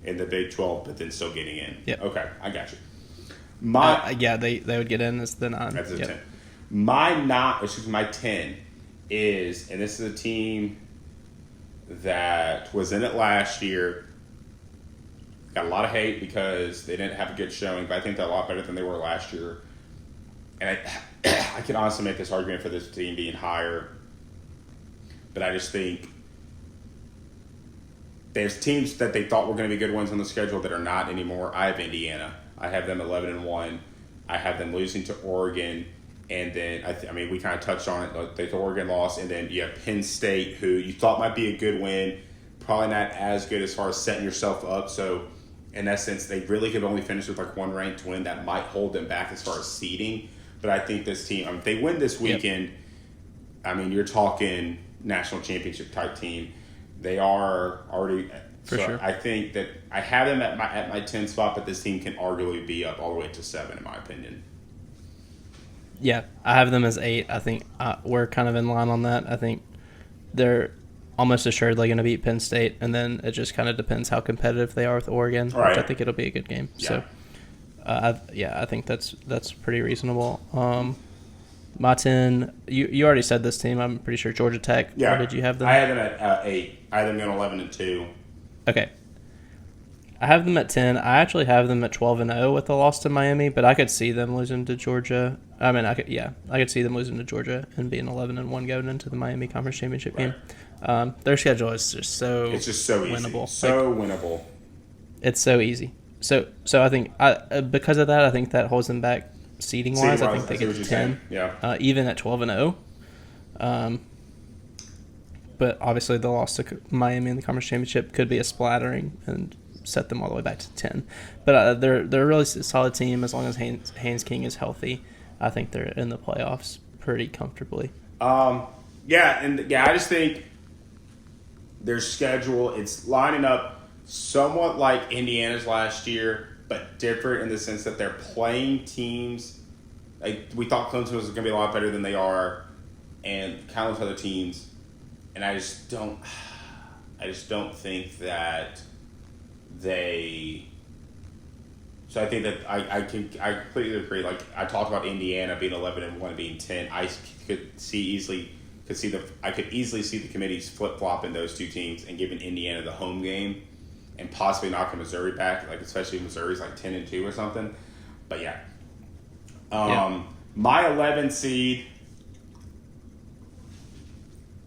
in the Big 12, but then still getting in. Yep. Okay, I got you. They would get in as the 9. That's a 10. My 10 is, and this is a team that was in it last year, got a lot of hate because they didn't have a good showing, but I think they're a lot better than they were last year. And I can honestly make this argument for this team being higher, but I just think there's teams that they thought were going to be good ones on the schedule that are not anymore. I have Indiana. I have them 11-1. I have them losing to Oregon. And then, we kind of touched on it. The Oregon loss, and then you have Penn State, who you thought might be a good win, probably not as good as far as setting yourself up. So, in that sense, they really could only finish with like 1 ranked win. That might hold them back as far as seeding. But I think this team, if they win this weekend, you're talking national championship type team. They are already. For sure. I think that I have them at my 10 spot, but this team can arguably be up all the way to 7, in my opinion. Yeah, I have them as 8. I think we're kind of in line on that. I think they're almost assuredly going to beat Penn State, and then it just kind of depends how competitive they are with Oregon, right. Which I think it'll be a good game. Yeah. So, I think that's pretty reasonable. My 10, you already said this team. I'm pretty sure Georgia Tech. Yeah. Where did you have them? I had them at 8. I had them going 11-2. Okay. I have them at 10. I actually have them at 12-0 with the loss to Miami, but I could see them losing to Georgia. I could see them losing to Georgia and being 11-1 going into the Miami Conference Championship game. Their schedule is just so winnable. Winnable. It's so easy. So I think because of that, I think that holds them back seeding wise. I think they I see what get you're 10. saying. Yeah. Even at 12-0. But obviously the loss to Miami in the conference championship could be a splattering and set them all the way back to 10. But they're a really solid team as long as Haynes King is healthy. I think they're in the playoffs pretty comfortably. I just think their schedule, it's lining up somewhat like Indiana's last year, but different in the sense that they're playing teams. Like we thought Clemson was going to be a lot better than they are, and countless other teams. And I just don't think that they. So I think that I completely agree. Like I talked about Indiana being 11-1, being 10. I could easily see the committees flip flopping those two teams and giving Indiana the home game, and possibly knocking Missouri back. Like especially if Missouri's like 10-2 or something. But yeah, my 11 seed.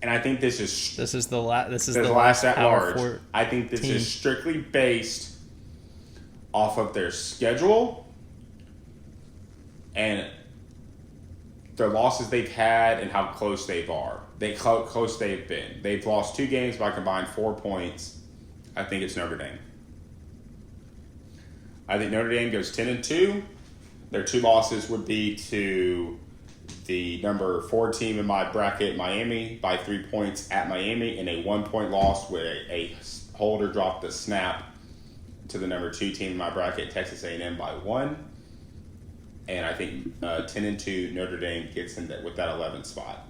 And I think this is the last at Power large. I think this is strictly based off of their schedule and their losses they've had and how close they've been. They've lost 2 games by combined 4 points. I think it's Notre Dame. I think Notre Dame goes 10-2. Their 2 losses would be to the number 4 team in my bracket, Miami, by 3 points at Miami, and a 1-point loss where a holder dropped the snap to the number 2 team in my bracket, Texas A&M, by 1. And I think 10-2 Notre Dame gets in with that 11th spot.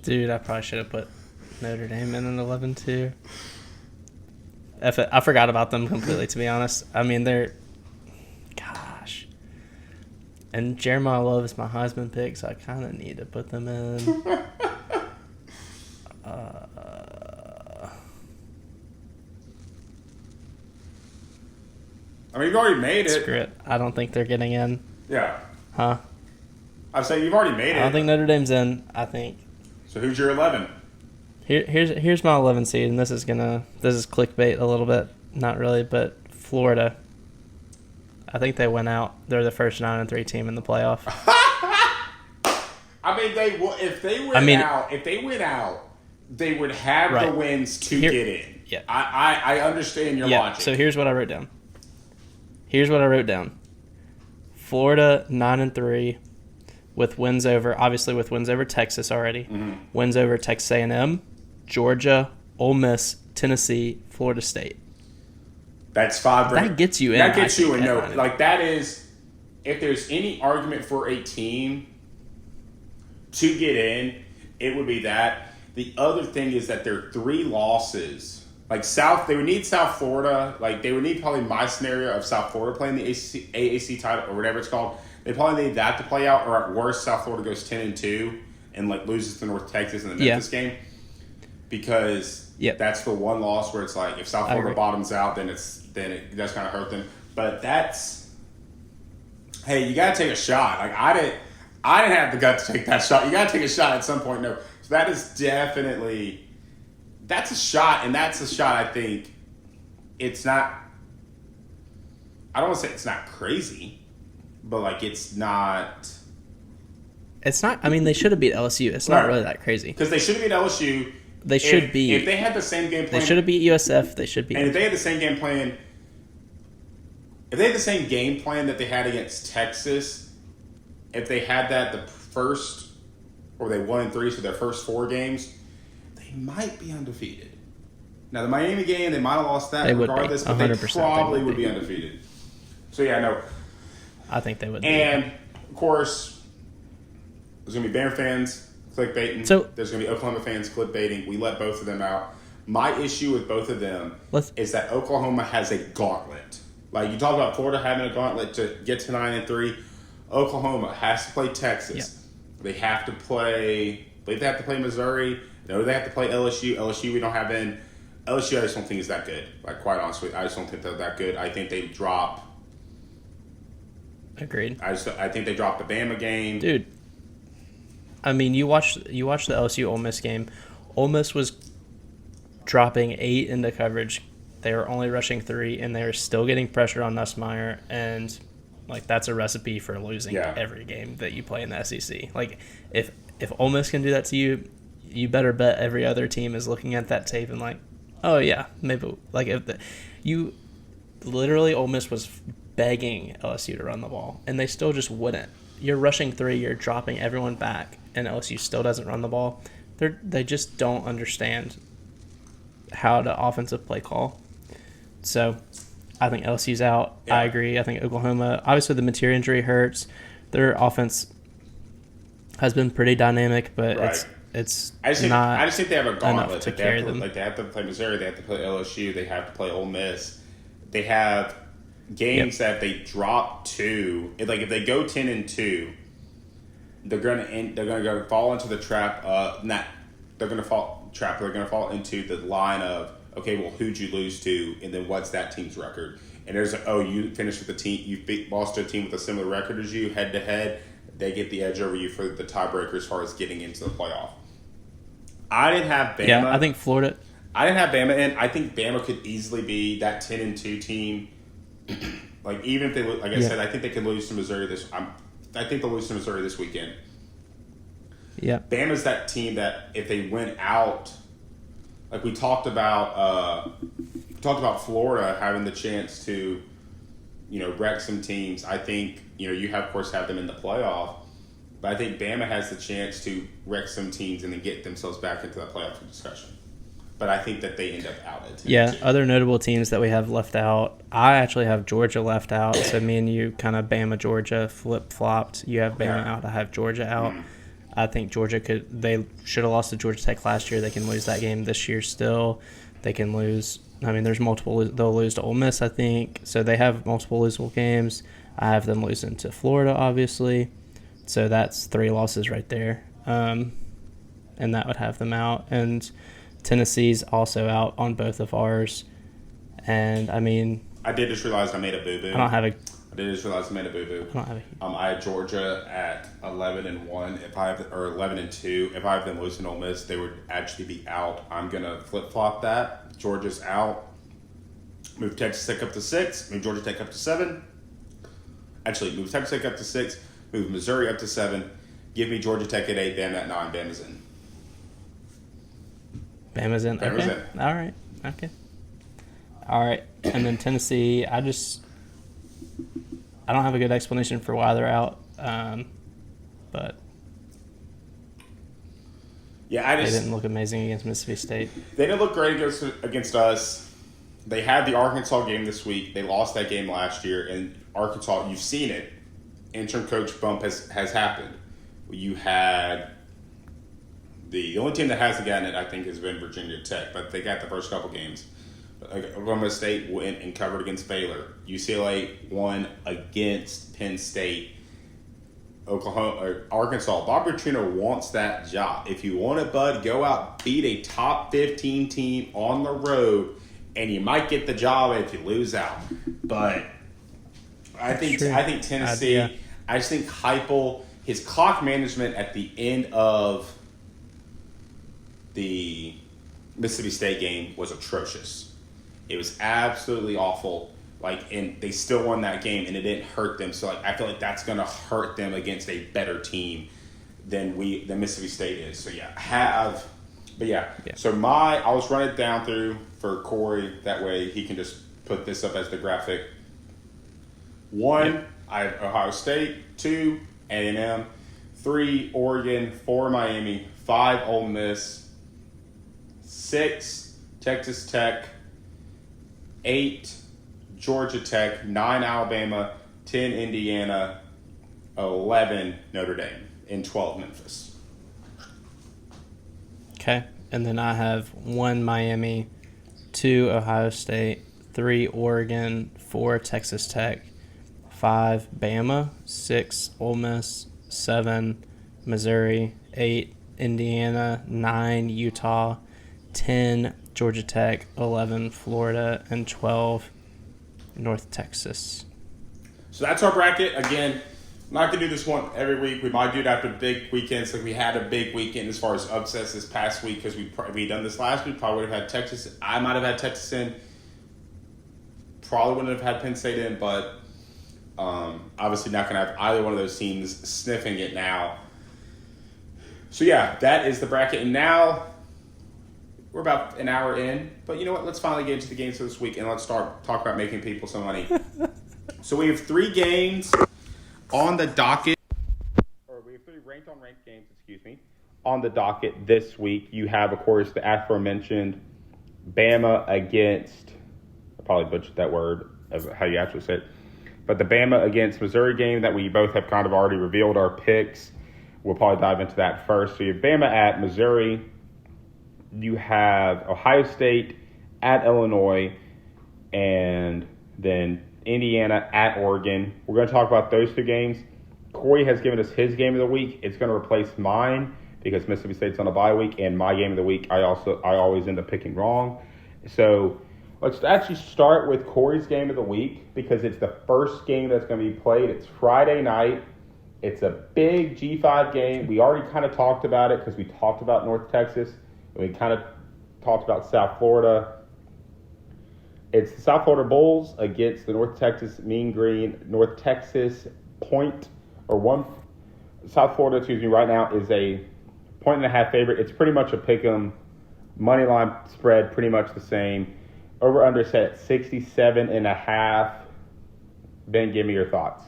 Dude, I probably should have put Notre Dame in an 11-2. I forgot about them completely, to be honest. I mean, gosh. And Jeremiah Love is my Heisman pick, so I kind of need to put them in. I mean, you've already made it. Screw it. I don't think they're getting in. Yeah. Huh? I'm saying you've already made it. I don't think Notre Dame's in. I think. So who's your 11? Here's my 11 seed, and this is clickbait a little bit, not really, but Florida. I think they went out. They're the first 9-3 team in the playoff. I mean, if they went out, they would have the wins to get in. Yeah. I understand your logic. So here's what I wrote down. Florida 9-3. With wins over Texas already, wins over Texas A&M, Georgia, Ole Miss, Tennessee, Florida State. That's 5. That gets you in. That gets you in. No, like that is, if there's any argument for a team to get in, it would be that. The other thing is that there are 3 losses. Like they would need South Florida. Like they would need probably my scenario of South Florida playing the AAC title or whatever it's called. They probably need that to play out, or at worst, South Florida goes 10-2 and like loses to North Texas in the Memphis game, because that's the one loss where it's like if South Florida bottoms out, then it does kind of hurt them. But you got to take a shot. Like I didn't have the gut to take that shot. You got to take a shot at some point. No, so that is definitely a shot, and that's a shot. I think it's not. I don't want to say it's not crazy. But, like, it's not... It's not... I mean, they should have beat LSU. It's not really that crazy. Because they should have beat LSU. They should be. If they had the same game plan... They should have beat USF. They should be. And if they had the same game plan... If they had the same game plan that they had against Texas, if they had that the first... Or they 1-3, so their first 4 games, they might be undefeated. Now, the Miami game, they might have lost that regardless, but they probably would be undefeated. So, yeah, no... I think they would. And, of course, there's going to be Bear fans clickbaiting. There's going to be Oklahoma fans clickbaiting. We let both of them out. My issue with both of them is that Oklahoma has a gauntlet. Like, you talk about Florida having a gauntlet to get to 9-3. Oklahoma has to play Texas. Yep. They have to play Missouri. No, they have to play LSU. LSU we don't have in. LSU I just don't think is that good. Like, quite honestly, I just don't think they're that good. I think they drop... Agreed. I think they dropped the Bama game. Dude, I mean, you watched the LSU Ole Miss game. Ole Miss was dropping 8 into coverage They were only rushing 3, and they were still getting pressure on Nussmeier, and like that's a recipe for losing every game that you play in the SEC. Like if Ole Miss can do that to you, you better bet every other team is looking at that tape and like, oh yeah, maybe like you literally Ole Miss was begging LSU to run the ball, and they still just wouldn't. You're rushing 3, you're dropping everyone back, and LSU still doesn't run the ball. They just don't understand how to offensive play call. So I think LSU's out. Yeah. I agree. I think Oklahoma, obviously the material injury hurts. Their offense has been pretty dynamic, but it's I just think they have a gauntlet to carry them. Like they have to play Missouri, they have to play LSU, they have to play Ole Miss. They have games that they drop 2. Like if they go 10-2, they're gonna fall into the trap. They're gonna fall into the line of, okay, well, who'd you lose to, and then what's that team's record? And there's you finished with the team, lost to a team with a similar record as you, head to head. They get the edge over you for the tiebreaker as far as getting into the playoff. I didn't have Bama. Yeah, I think Florida. I didn't have Bama in. I think Bama could easily be that 10-2 team. Like even if they, like I said, I think they could lose to Missouri I think they'll lose to Missouri this weekend. Yeah, Bama's that team that if they went out, like we talked about Florida having the chance to, wreck some teams. I think you have them in the playoff, but I think Bama has the chance to wreck some teams and then get themselves back into the playoff discussion. But I think that they end up out at 10-2. Yeah, other notable teams that we have left out. I actually have Georgia left out. So me and you kind of Bama, Georgia flip-flopped. You have Bama out. I have Georgia out. I think Georgia they should have lost to Georgia Tech last year. They can lose that game this year still. They can lose. I mean, there's multiple. They'll lose to Ole Miss, I think. So they have multiple losable games. I have them losing to Florida, obviously. So that's 3 losses right there. And that would have them out. And Tennessee's also out on both of ours. And, I mean... I did just realize I made a boo-boo. I don't have a... I did just realize I made a boo-boo. I don't have a... I had Georgia at 11-1. Or 11-2. If I have them losing Ole Miss, they would actually be out. I'm going to flip-flop that. Georgia's out. Move Texas Tech up to 6. Move Georgia Tech up to 7. Actually, move Texas Tech up to 6. Move Missouri up to 7. Give me Georgia Tech at 8. Bama at 9. Bama's in. Bama's in. Bama's okay. in. All right. Okay. All right. And then Tennessee, I don't have a good explanation for why they're out. But yeah, they didn't look amazing against Mississippi State. They didn't look great against us. They had the Arkansas game this week. They lost that game last year. And Arkansas, you've seen it. Interim coach bump has happened. You had the only team that hasn't gotten it, I think, has been Virginia Tech, but they got the first couple games. Oklahoma State went and covered against Baylor. UCLA won against Penn State. Arkansas. Bob Petrino wants that job. If you want it, bud, go out, beat a top 15 team on the road, and you might get the job if you lose out. But I think Tennessee. I just think Heupel, his clock management at the end of the Mississippi State game was atrocious. It was absolutely awful. And they still won that game, and it didn't hurt them. So, I feel like that's going to hurt them against a better team than Mississippi State is. So, So I was running it down through for Corey. That way he can just put this up as the graphic. 1, I have Ohio State. 2, A&M. 3, Oregon. 4, Miami. 5, Ole Miss. 6, Texas Tech. 8, Georgia Tech. 9, Alabama. 10, Indiana. 11, Notre Dame. And 12, Memphis. Okay. And then I have 1, Miami. 2, Ohio State. 3, Oregon. 4, Texas Tech. 5, Bama. 6, Ole Miss. 7, Missouri. 8, Indiana. 9, Utah. 10, Georgia Tech. 11, Florida. And 12, North Texas. So that's our bracket. Again, I'm not going to do this one every week. We might do it after big weekends. Like we had a big weekend as far as upsets this past week because we done this last week. Probably would have had Texas. I might have had Texas in. Probably wouldn't have had Penn State in, but obviously not going to have either one of those teams sniffing it now. So yeah, that is the bracket. And now we're about an hour in, but you know what? Let's finally get into the games for this week, and let's talk about making people some money. So we have 3 games on the docket. Or we have 3 ranked games, on the docket this week. You have, of course, the aforementioned Bama against, I probably butchered that word of how you actually say it, but the Bama against Missouri game that we both have kind of already revealed our picks. We'll probably dive into that first. So you have Bama at Missouri. You have Ohio State at Illinois, and then Indiana at Oregon. We're going to talk about those 2 games. Corey has given us his game of the week. It's going to replace mine because Mississippi State's on a bye week, and my game of the week I always end up picking wrong. So let's actually start with Corey's game of the week because it's the first game that's going to be played. It's Friday night. It's a big G5 game. We already kind of talked about it because we talked about North Texas. And we kind of talked about South Florida. It's the South Florida Bulls against the North Texas Mean Green. North Texas South Florida, right now is a 1.5 favorite. It's pretty much a pick'em. Money line spread pretty much the same. Over under set at 67.5. Ben, give me your thoughts.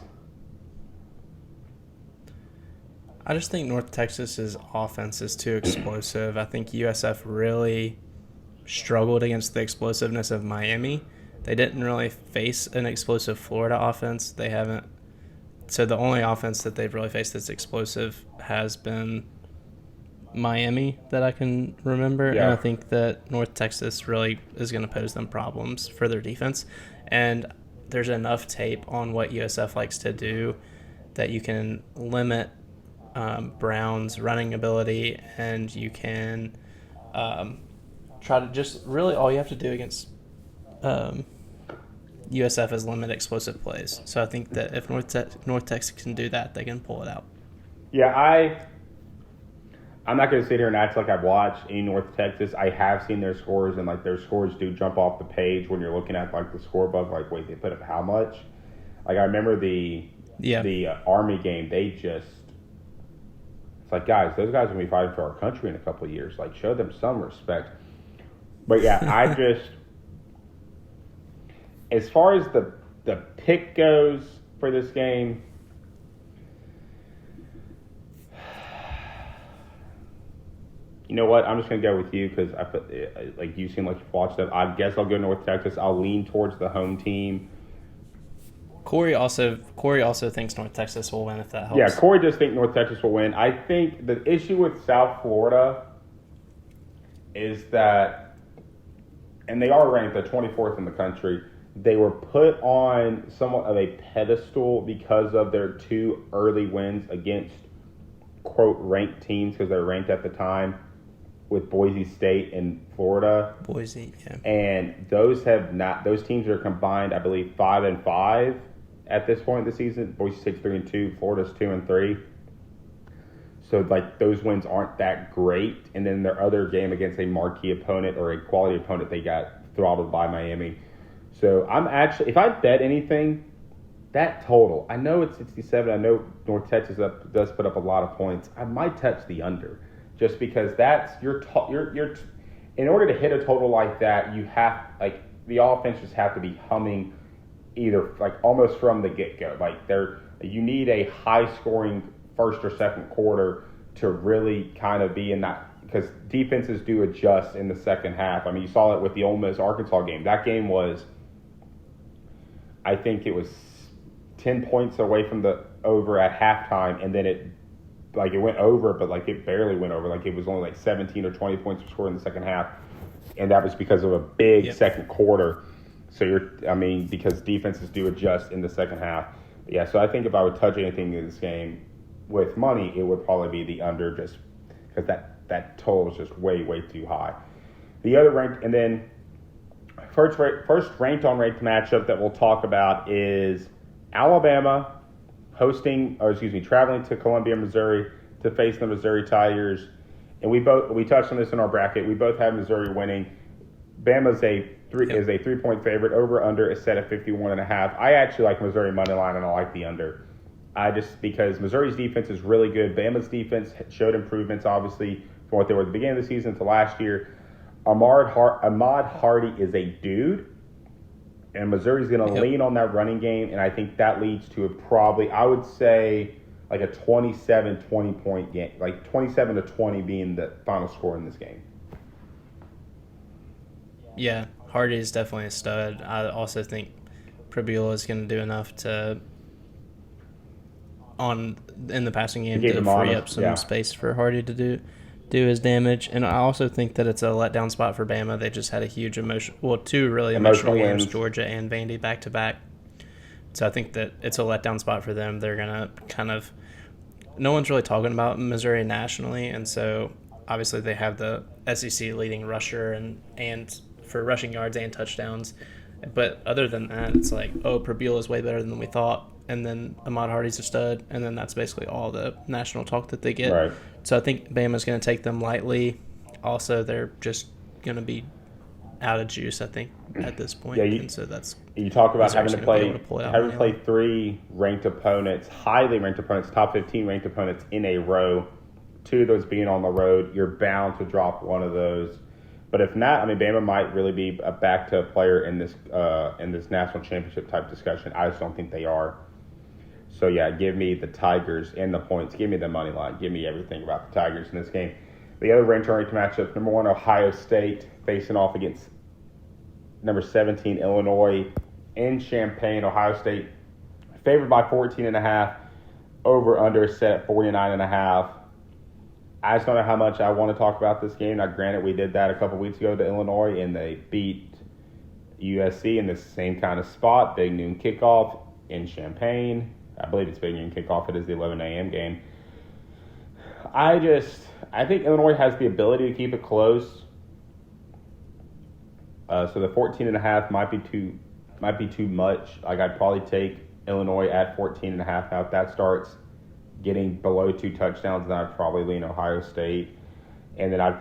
I just think North Texas's offense is too explosive. I think USF really struggled against the explosiveness of Miami. They didn't really face an explosive Florida offense. They haven't. So the only offense that they've really faced that's explosive has been Miami that I can remember. Yeah. And I think that North Texas really is going to pose them problems for their defense. And there's enough tape on what USF likes to do that you can limit Brown's running ability, and you can try to just really all you have to do against USF is limit explosive plays. So I think that if North Texas can do that, they can pull it out. Yeah, I'm not going to sit here and act like I've watched any North Texas. I have seen their scores, and their scores do jump off the page when you're looking at the scorebook. Wait, they put up how much? I remember the Army game. They just. It's guys, those guys are going to be fighting for our country in a couple of years. Show them some respect. But, yeah, I just – as far as the pick goes for this game, you know what? I'm just going to go with you because you seem like you've watched it. I guess I'll go North Texas. I'll lean towards the home team. Corey also thinks North Texas will win if that helps. Yeah, Corey does think North Texas will win. I think the issue with South Florida is that, and they are ranked the 24th in the country, they were put on somewhat of a pedestal because of their 2 early wins against, quote, ranked teams because they were ranked at the time with Boise State and Florida. Boise, yeah. And those teams are combined, I believe, 5-5. At this point in the season. Boise State's 3-2, Florida's 2-3. So those wins aren't that great. And then their other game against a marquee opponent or a quality opponent, they got throttled by Miami. So I'm actually, if I bet anything, that total, I know it's 67. I know North Texas does put up a lot of points. I might touch the under, just because that's you're in order to hit a total like that, you have the offense just have to be humming. Either almost from the get-go. You need a high-scoring first or second quarter to really kind of be in that, because defenses do adjust in the second half. I mean, you saw it with the Ole Miss-Arkansas game. That game was, I think it was 10 points away from the over at halftime, and then it went over, but it barely went over. It was only 17 or 20 points scored in the second half, and that was because of a big second quarter. So because defenses do adjust in the second half. Yeah, so I think if I would touch anything in this game with money, it would probably be the under, just because that total is just way, way too high. The other ranked, and then first ranked on ranked matchup that we'll talk about is Alabama traveling to Columbia, Missouri to face the Missouri Tigers. And we touched on this in our bracket. We both have Missouri winning. Bama's a is a 3-point favorite. Over under is set at 51.5. I actually like Missouri money line, and I like the under. Because Missouri's defense is really good. Bama's defense showed improvements, obviously, from what they were at the beginning of the season to last year. Ahmad Hardy is a dude, and Missouri's going to lean on that running game, and I think that leads to I would say, like a 27-20 point game, like 27-20 being the final score in this game. Yeah, Hardy is definitely a stud. I also think Prabula is going to do enough in the passing game to free up some space for Hardy to do his damage. And I also think that it's a letdown spot for Bama. They just had a huge two really emotional games, Georgia and Vandy back to back. So I think that it's a letdown spot for them. They're gonna no one's really talking about Missouri nationally, and so obviously they have the SEC leading rusher and for rushing yards and touchdowns. But other than that, it's like, Prabula is way better than we thought. And then Ahmad Hardy's a stud, and then that's basically all the national talk that they get. Right. So I think Bama's going to take them lightly. Also, they're just going to be out of juice, I think, at this point. Yeah, and so that's you talk about having to play 3 ranked opponents, highly ranked opponents, top 15 ranked opponents in a row. 2 of those being on the road, you're bound to drop one of those. But if not, Bama might really be a back to a player in this national championship type discussion. I just don't think they are. So, yeah, give me the Tigers and the points. Give me the money line. Give me everything about the Tigers in this game. The other ranked matchup, number 1, Ohio State, facing off against number 17, Illinois, in Champaign. Ohio State favored by 14.5. Over-under set at 49.5. I just don't know how much I want to talk about this game. Now, granted, we did that a couple weeks ago to Illinois, and they beat USC in the same kind of spot. Big noon kickoff in Champaign. I believe it's big noon kickoff. It is the 11 a.m. game. I think Illinois has the ability to keep it close. So the 14.5 might be too much. Like, I'd probably take Illinois at 14.5. Now, if that starts getting below 2 touchdowns, then I'd probably lean Ohio State. And then I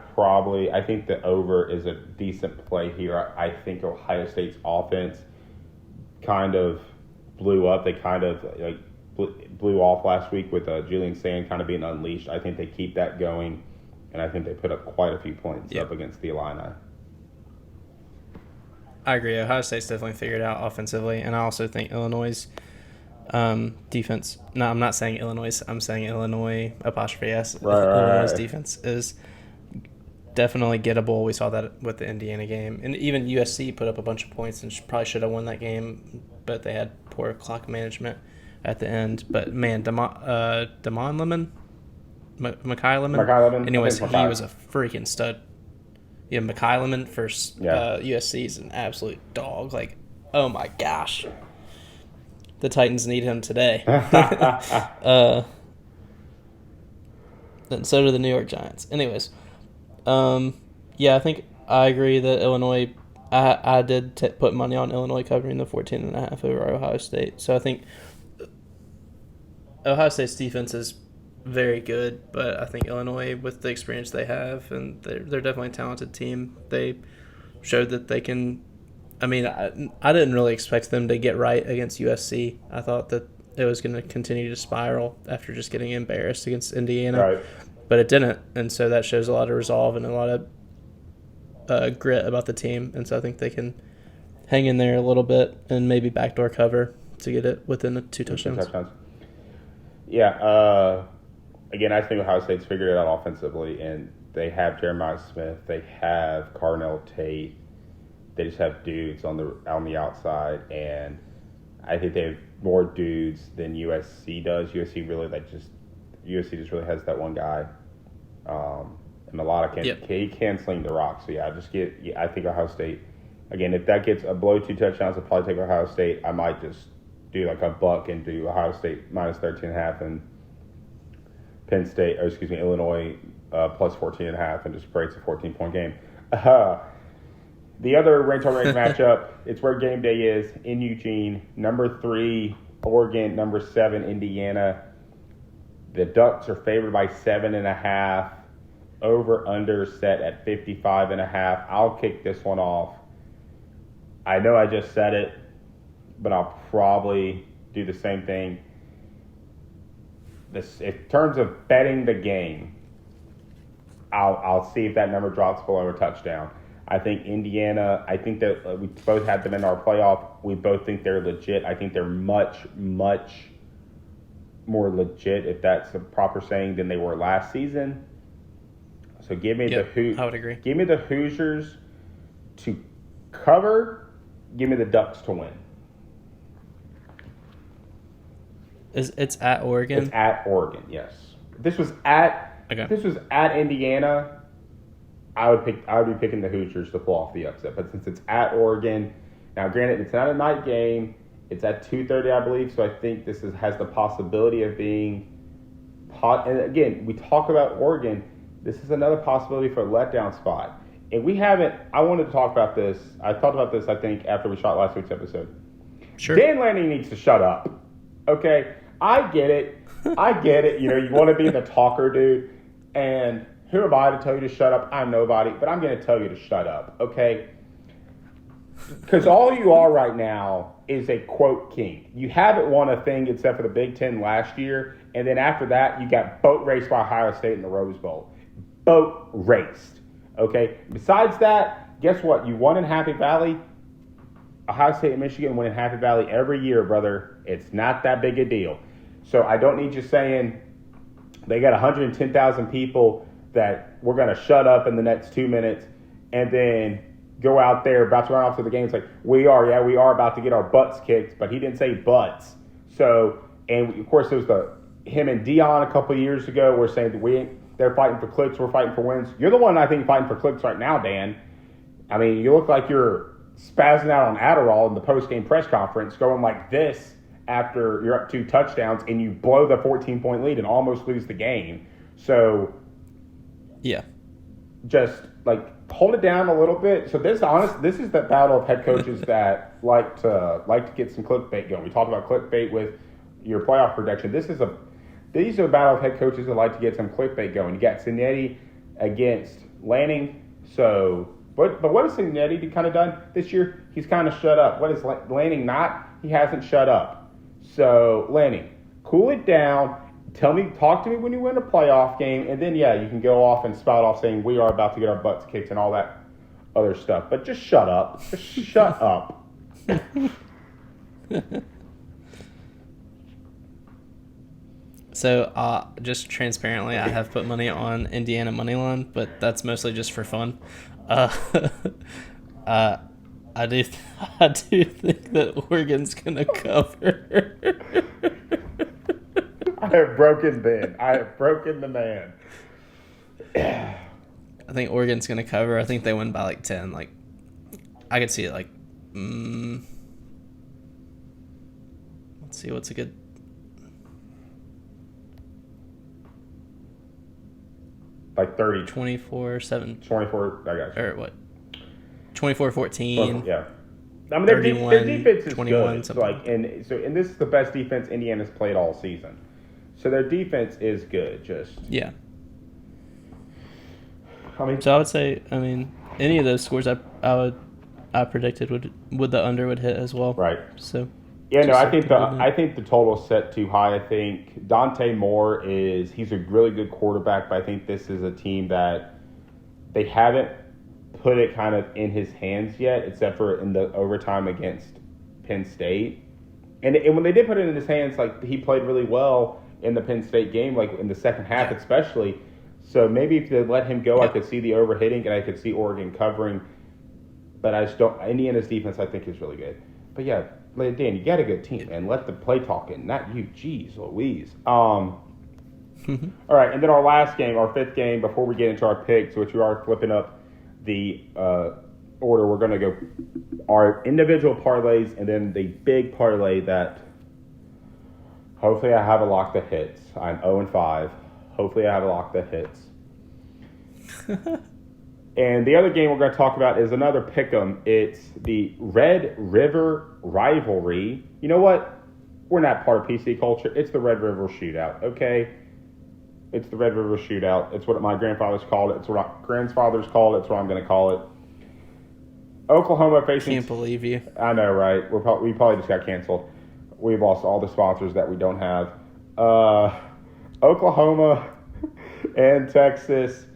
think the over is a decent play here. I think Ohio State's offense kind of blew up. They kind of blew off last week with Julian Sand kind of being unleashed. I think they keep that going, and I think they put up quite a few points up against the Illini. I agree. Ohio State's definitely figured out offensively, and I also think Illinois' defense. No, I'm not saying Illinois. I'm saying Illinois apostrophe S. Illinois' defense is definitely gettable. We saw that with the Indiana game, and even USC put up a bunch of points and probably should have won that game, but they had poor clock management at the end. But man, Mackay Lemon. Anyways, he was a freaking stud. Yeah, Mackay Lemon for USC is an absolute dog. Like, oh my gosh. The Titans need him today. And so do the New York Giants. Anyways, I think I agree that Illinois, I did put money on Illinois covering the 14.5 over Ohio State. So I think Ohio State's defense is very good, but I think Illinois, with the experience they have, and they're definitely a talented team, they showed that they can. I mean, I didn't really expect them to get right against USC. I thought that it was going to continue to spiral after just getting embarrassed against Indiana. Right. But it didn't, and so that shows a lot of resolve and a lot of grit about the team. And so I think they can hang in there a little bit and maybe backdoor cover to get it within the 2 touchdowns. Yeah. Again, I think Ohio State's figured it out offensively, and they have Jeremiah Smith. They have Carnell Tate. They just have dudes on the outside, and I think they have more dudes than USC does. USC just really has that one guy, and a lot of he can sling the rock. So I think Ohio State. Again, if that gets below 2 touchdowns, I'll probably take Ohio State. I might just do like a buck and do Ohio State minus 13.5 and Illinois plus 14.5, and just pray it's a 14-point game. The other ranked matchup, it's where game day is in Eugene. Number 3, Oregon. Number 7, Indiana. The Ducks are favored by 7.5. Over under set at 55.5. I'll kick this one off. I know I just said it, but I'll probably do the same thing. In terms of betting the game, I'll see if that number drops below a touchdown. I think Indiana, I think that we both had them in our playoff. We both think they're legit. I think they're much, much more legit, if that's a proper saying, than they were last season. So give me I would agree. Give me the Hoosiers to cover. Give me the Ducks to win. It's at Oregon? It's at Oregon, yes. If this was at Indiana, I would be picking the Hoosiers to pull off the upset. But since it's at Oregon, now granted it's not a night game, it's at 2:30, I believe. So I think this has the possibility of being And again, we talk about Oregon. This is another possibility for a letdown spot. And we haven't. I wanted to talk about this. I talked about this, I think, after we shot last week's episode. Sure. Dan Lanning needs to shut up. Okay, I get it. You know, you want to be the talker, dude. And who am I to tell you to shut up? I'm nobody, but I'm going to tell you to shut up. Okay. Because all you are right now is a quote king. You haven't won a thing except for the Big Ten last year. And then after that, you got boat raced by Ohio State in the Rose Bowl. Boat raced. Okay. Besides that, guess what? You won in Happy Valley. Ohio State and Michigan win in Happy Valley every year, brother. It's not that big a deal. So I don't need you saying they got 110,000 people that we're going to shut up in the next 2 minutes and then go out there about to run off to the game. It's like, we are about to get our butts kicked, but he didn't say butts. So, and of course, it was him and Dion a couple of years ago were saying that they're fighting for clicks, we're fighting for wins. You're the one, I think, fighting for clicks right now, Dan. I mean, you look like you're spazzing out on Adderall in the post-game press conference, going like this after you're up 2 touchdowns and you blow the 14-point lead and almost lose the game. So, yeah, just like hold it down a little bit. So this is the battle of head coaches that like to get some clickbait going. We talked about clickbait with your playoff prediction. These are a battle of head coaches that like to get some clickbait going. You got Cincinnati against Lanning. So, but what has Cincinnati kind of done this year? He's kind of shut up. What is Lanning not? He hasn't shut up. So Lanning, cool it down. Talk to me when you win a playoff game, and then, you can go off and spout off saying we are about to get our butts kicked and all that other stuff. But just shut up. Just shut up. So, just transparently, I have put money on Indiana money line, but that's mostly just for fun. I do think that Oregon's gonna cover. I have broken Ben. I have broken the man. I think Oregon's going to cover. I think they win by like 10. Like, I could see it like, let's see, what's a good. Like 30. 24-7. 24, I got you. Or what? 24-14. Yeah. I mean, their defense is 21, good. And this is the best defense Indiana's played all season. So their defense is good. Yeah. I mean, so I would say, any of those scores I predicted would the under would hit as well. Right. So. Yeah, no, I think the total's set too high. I think Dante Moore he's a really good quarterback, but I think this is a team that they haven't put it kind of in his hands yet, except for in the overtime against Penn State. And when they did put it in his hands, like, he played really well in the Penn State game, like in the second half especially. So maybe if they let him go, I could see the overhitting and I could see Oregon covering. But I just don't. Indiana's defense, I think, is really good. But yeah, Dan, you got a good team, and let the play talk in, not you. Jeez Louise. All right, and then our last game, our 5th game, before we get into our picks, which we are flipping up the order, we're going to go our individual parlays and then the big parlay that hopefully I have a lock that hits. I'm 0-5. Hopefully I have a lock that hits. And the other game we're going to talk about is another pick'em. It's the Red River rivalry. You know what? We're not part of PC culture. It's the Red River Shootout, okay? It's the Red River Shootout. It's what my grandfather's called it. It's what my grandfather's called it. It's what I'm going to call it. Oklahoma facing. Can't believe you. I know, right? We probably just got canceled. We've lost all the sponsors that we don't have. Oklahoma and Texas.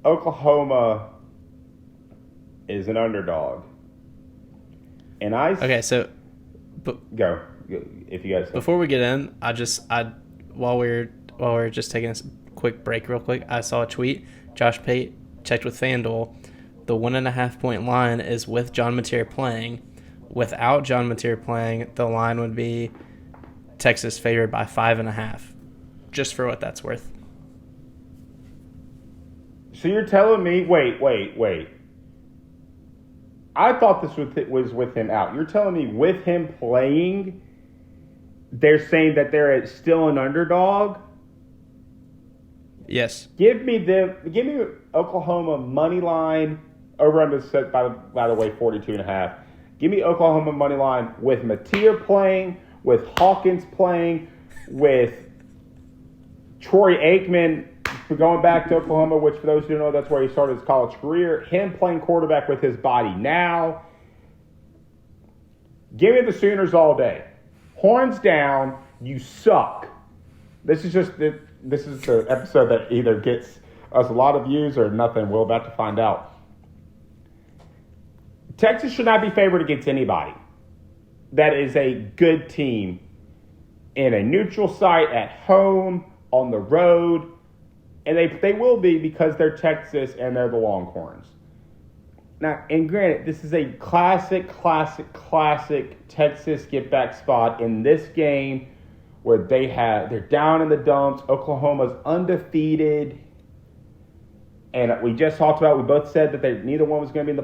Oklahoma is an underdog, and Okay, so go if you guys before we get in, while we're just taking a quick break, real quick, I saw a tweet. Josh Pate checked with FanDuel. The 1.5 point line is with John Mateer playing. Without John Mateer playing, the line would be Texas favored by 5.5. Just for what that's worth. So you're telling me? Wait. I thought this was with him out. You're telling me with him playing, they're saying that they're still an underdog? Yes. Give me Oklahoma money line over under set by the way 42.5. Give me Oklahoma money line with Mateer playing, with Hawkins playing, with Troy Aikman going back to Oklahoma, which for those who don't know, that's where he started his college career. Him playing quarterback with his body now. Give me the Sooners all day. Horns down. You suck. This is the episode that either gets us a lot of views or nothing. We're about to find out. Texas should not be favored against anybody. That is a good team in a neutral site, at home, on the road. And they will be because they're Texas and they're the Longhorns. Now, and granted, this is a classic Texas get-back spot in this game where they're down in the dumps. Oklahoma's undefeated. And we just talked about, we both said that neither one was going to be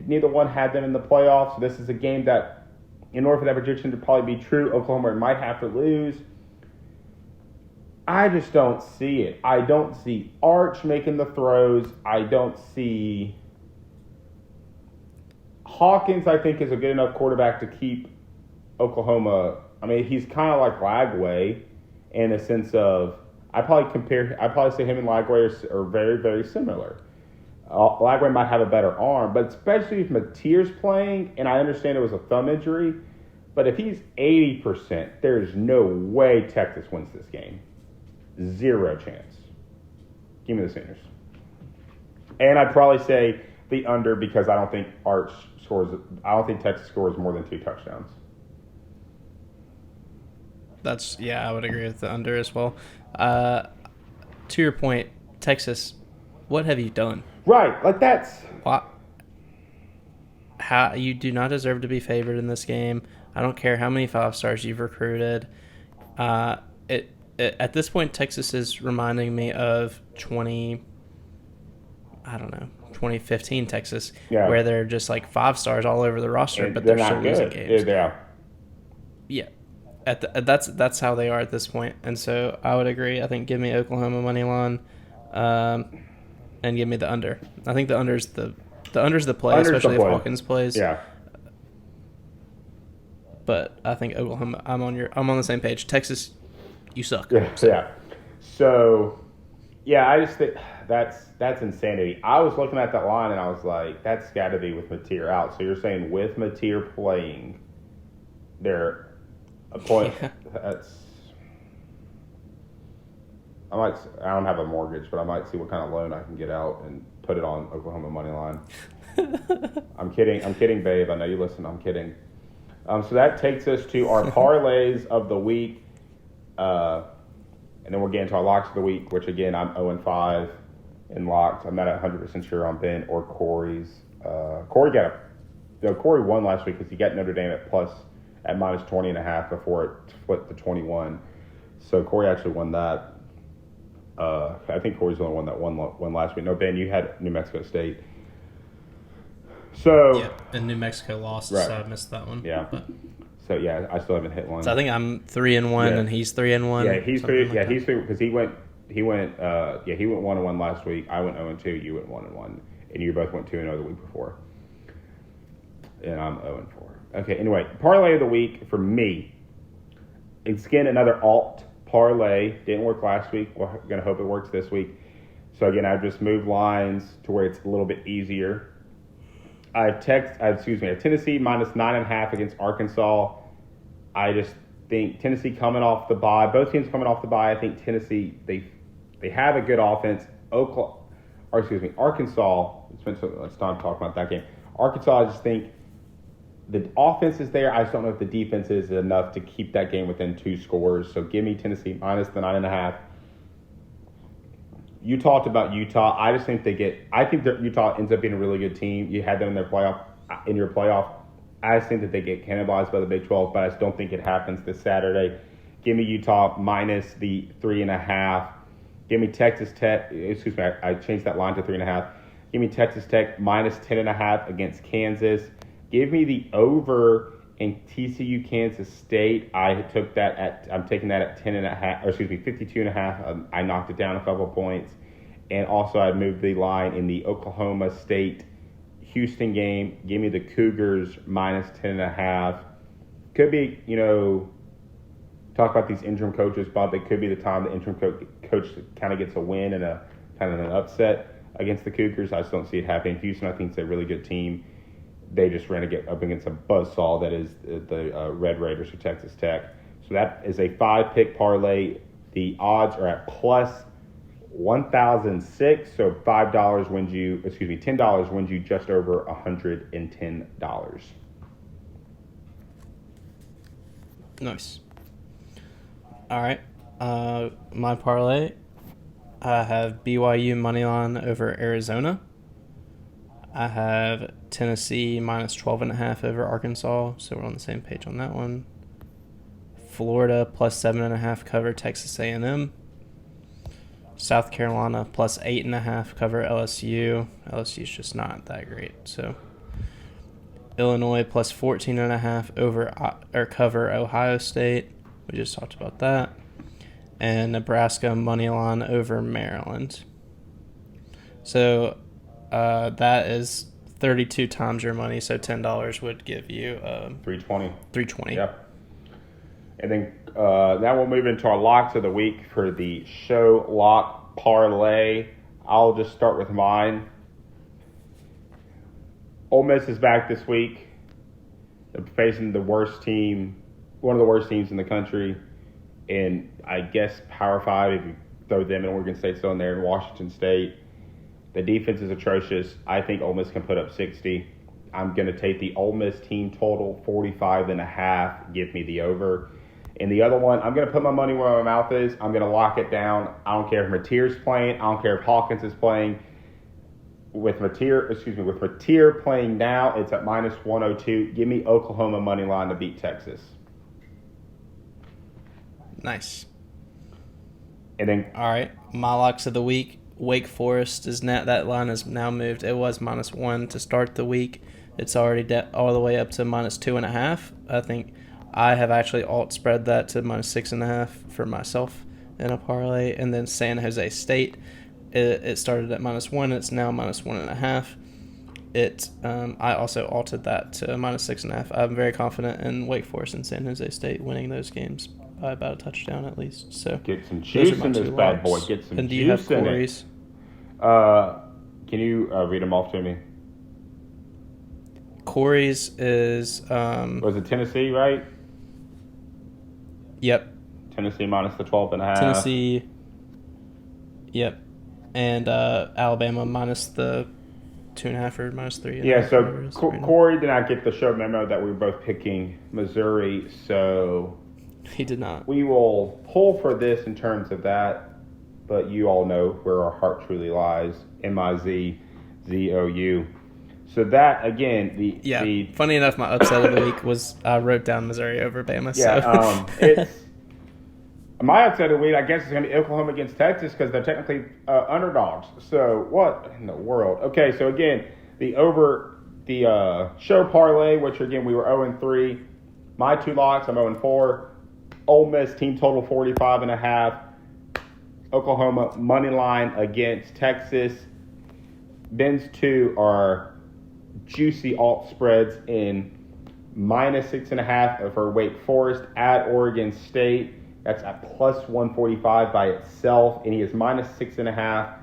neither one had them in the playoffs. So this is a game that, in order for that prediction to probably be true, Oklahoma might have to lose. I just don't see it. I don't see Arch making the throws. I don't see Hawkins, I think, is a good enough quarterback to keep Oklahoma. I mean, he's kind of like Lagway in the sense of, I'd probably say him and Lagway are very, very similar. Lagway might have a better arm, but especially if Mateer's playing, and I understand it was a thumb injury, but if he's 80%, there's no way Texas wins this game. 0 chance. Give me the Sooners. And I'd probably say the under because I don't think Texas scores more than 2 touchdowns. I would agree with the under as well. To your point, Texas, what have you done? Right, like that's... How you do not deserve to be favored in this game. I don't care how many 5-stars you've recruited. At this point, Texas is reminding me of 2015 Texas, where they're just like 5-stars all over the roster, but they're still losing games. Yeah. That's how they are at this point, and so I would agree. I think give me Oklahoma money line, and give me the under. I think the under's the play, especially if Hawkins plays. Yeah. But I think Oklahoma. I'm on the same page. Texas, you suck. Yeah. So, yeah, I just think that's insanity. I was looking at that line and I was like, that's got to be with Mateer out. So you're saying with Mateer playing, they're a point. Yeah. I don't have a mortgage, but I might see what kind of loan I can get out and put it on Oklahoma money line. I'm kidding, babe. I know you listen. I'm kidding. So that takes us to our parlays of the week. And then we'll get into our locks of the week, which again, I'm 0-5 in locks. I'm not 100% sure on Ben or Corey's. Corey won last week because he got Notre Dame at minus 20.5 before it split to 21. So Corey actually won that. I think Corey's the only one that won last week. No, Ben, you had New Mexico State. So yeah, and New Mexico lost, right. So I missed that one. Yeah. But. So yeah, I still haven't hit one. So I think I'm 3-1, and he's 3-1. Yeah, he's 3. Yeah, he's 3 because he went 1-1 last week. I went 0-2. You went 1-1, and you both went 2-0 the week before. And I'm 0-4. Okay. Anyway, parlay of the week for me. It's again another alt parlay. Didn't work last week. We're gonna hope it works this week. So again, I've just moved lines to where it's a little bit easier. I have Tennessee minus 9.5 against Arkansas. I just think Tennessee coming off the bye. Both teams coming off the bye. I think Tennessee they have a good offense. Arkansas. Let's not talk about that game. Arkansas, I just think the offense is there. I just don't know if the defense is enough to keep that game within 2 scores. So give me Tennessee minus the 9.5. You talked about Utah. I just think I think that Utah ends up being a really good team. You had them in your playoff. I just think that they get cannibalized by the Big 12, but I just don't think it happens this Saturday. Give me Utah minus the 3.5. Give me Texas Tech. Excuse me, I changed that line to 3.5. Give me Texas Tech minus 10.5 against Kansas. Give me the over in TCU Kansas State. I'm taking that at 52.5. I knocked it down a couple of points. And also I moved the line in the Oklahoma State Houston game. Give me the Cougars minus 10.5. Could be, talk about these interim coaches, Bob. It could be the time the interim coach kind of gets a win and a kind of an upset against the Cougars. I just don't see it happening. Houston, I think, is a really good team. They just ran up against a buzzsaw that is the Red Raiders of Texas Tech. So that is a 5-pick parlay. The odds are at plus 1,006. So $10 wins you just over $110. Nice. All right. My parlay, I have BYU moneyline over Arizona. I have Tennessee minus 12.5 over Arkansas, so we're on the same page on that one. Florida plus 7.5 cover Texas A&M. South Carolina plus 8.5 cover LSU. LSU's just not that great. So Illinois plus 14.5 over cover Ohio State. We just talked about that. And Nebraska moneyline over Maryland. So that is 32 times your money. So $10 would give you $320. $320. Yep. And then now we'll move into our locks of the week for the show lock parlay. I'll just start with mine. Ole Miss is back this week. They're facing the worst team, one of the worst teams in the country, and I guess Power 5, if you throw them and Oregon State still in there, and Washington State. The defense is atrocious. I think Ole Miss can put up 60. I'm going to take the Ole Miss team total, 45.5. Give me the over. And the other one, I'm going to put my money where my mouth is. I'm going to lock it down. I don't care if Mateer's playing. I don't care if Hawkins is playing. With Mateer playing now, it's at minus 102. Give me Oklahoma money line to beat Texas. Nice. And then, all right, my locks of the week. Wake Forest is now, that line has now moved. It was minus 1 to start the week. It's already all the way up to minus 2.5. I think I have actually alt spread that to minus 6.5 for myself in a parlay. And then San Jose State, it started at minus 1. It's now minus 1.5. I also altered that to minus 6.5. I'm very confident in Wake Forest and San Jose State winning those games by about a touchdown at least. So get some juice in this bad boy. Get some and do juice you have in Corey's? Can you read them off to me? Corey's is was it Tennessee, right? Yep. Tennessee minus the 12.5. Tennessee. Yep. And Alabama minus the 2.5 or minus 3. Yeah, so Corey did not get the show memo that we were both picking Missouri, so he did not. We will pull for this in terms of that, but you all know where our heart truly lies. MIZZOU. So that, again, funny enough, my upset of the week was I wrote down Missouri over Bama. Yeah, it's my upset of the week, I guess, is going to be Oklahoma against Texas because they're technically underdogs. So what in the world? Okay, so again, the show parlay, which again we were 0-3. My 2 locks, I'm 0-4. Ole Miss team total 45.5. Oklahoma money line against Texas. Ben's 2 are juicy alt spreads in minus 6.5 for Wake Forest at Oregon State. That's at plus 145 by itself. And he is minus 6.5.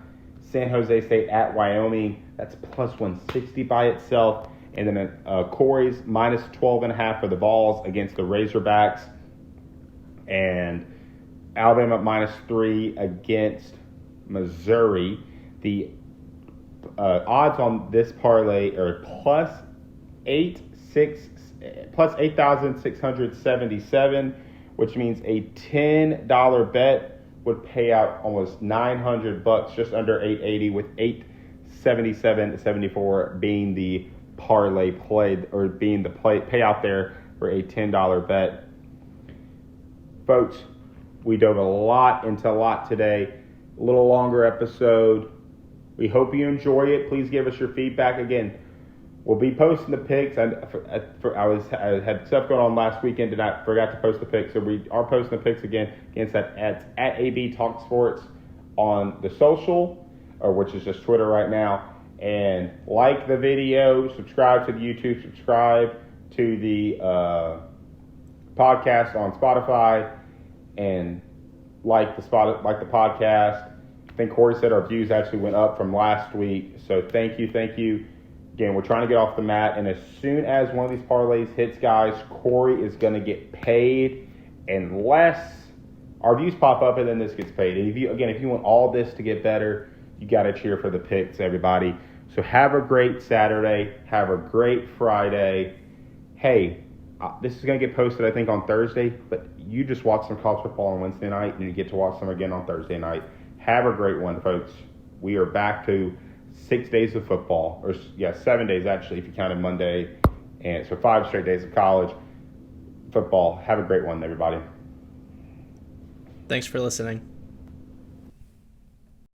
San Jose State at Wyoming. That's plus 160 by itself. And then Corey's minus 12.5 for the Vols against the Razorbacks. And Alabama minus 3 against Missouri. The odds on this parlay are plus 8,677, which means a $10 bet would pay out almost $900, just under 880, with 877.74 being the parlay play, or being the payout there for a $10 bet. Folks, we dove into a lot today. A little longer episode. We hope you enjoy it. Please give us your feedback. Again, we'll be posting the picks. I had stuff going on last weekend and I forgot to post the picks. So we are posting the picks again against that at AB Talk Sports on the social, or which is just Twitter right now. And like the video, subscribe to the YouTube, subscribe to the podcast on Spotify, and like the podcast. I think Corey said our views actually went up from last week. So thank you. Again, we're trying to get off the mat, and as soon as one of these parlays hits, guys, Corey is going to get paid unless our views pop up and then this gets paid. And if you want all this to get better, you got to cheer for the picks, everybody. So have a great Saturday. Have a great Friday. Hey, this is going to get posted, I think, on Thursday, but you just watch some college football on Wednesday night, and you get to watch some again on Thursday night. Have a great one, folks. We are back to 6 days of football, 7 days actually, if you counted Monday, and so 5 straight days of college football. Have a great one, everybody. Thanks for listening.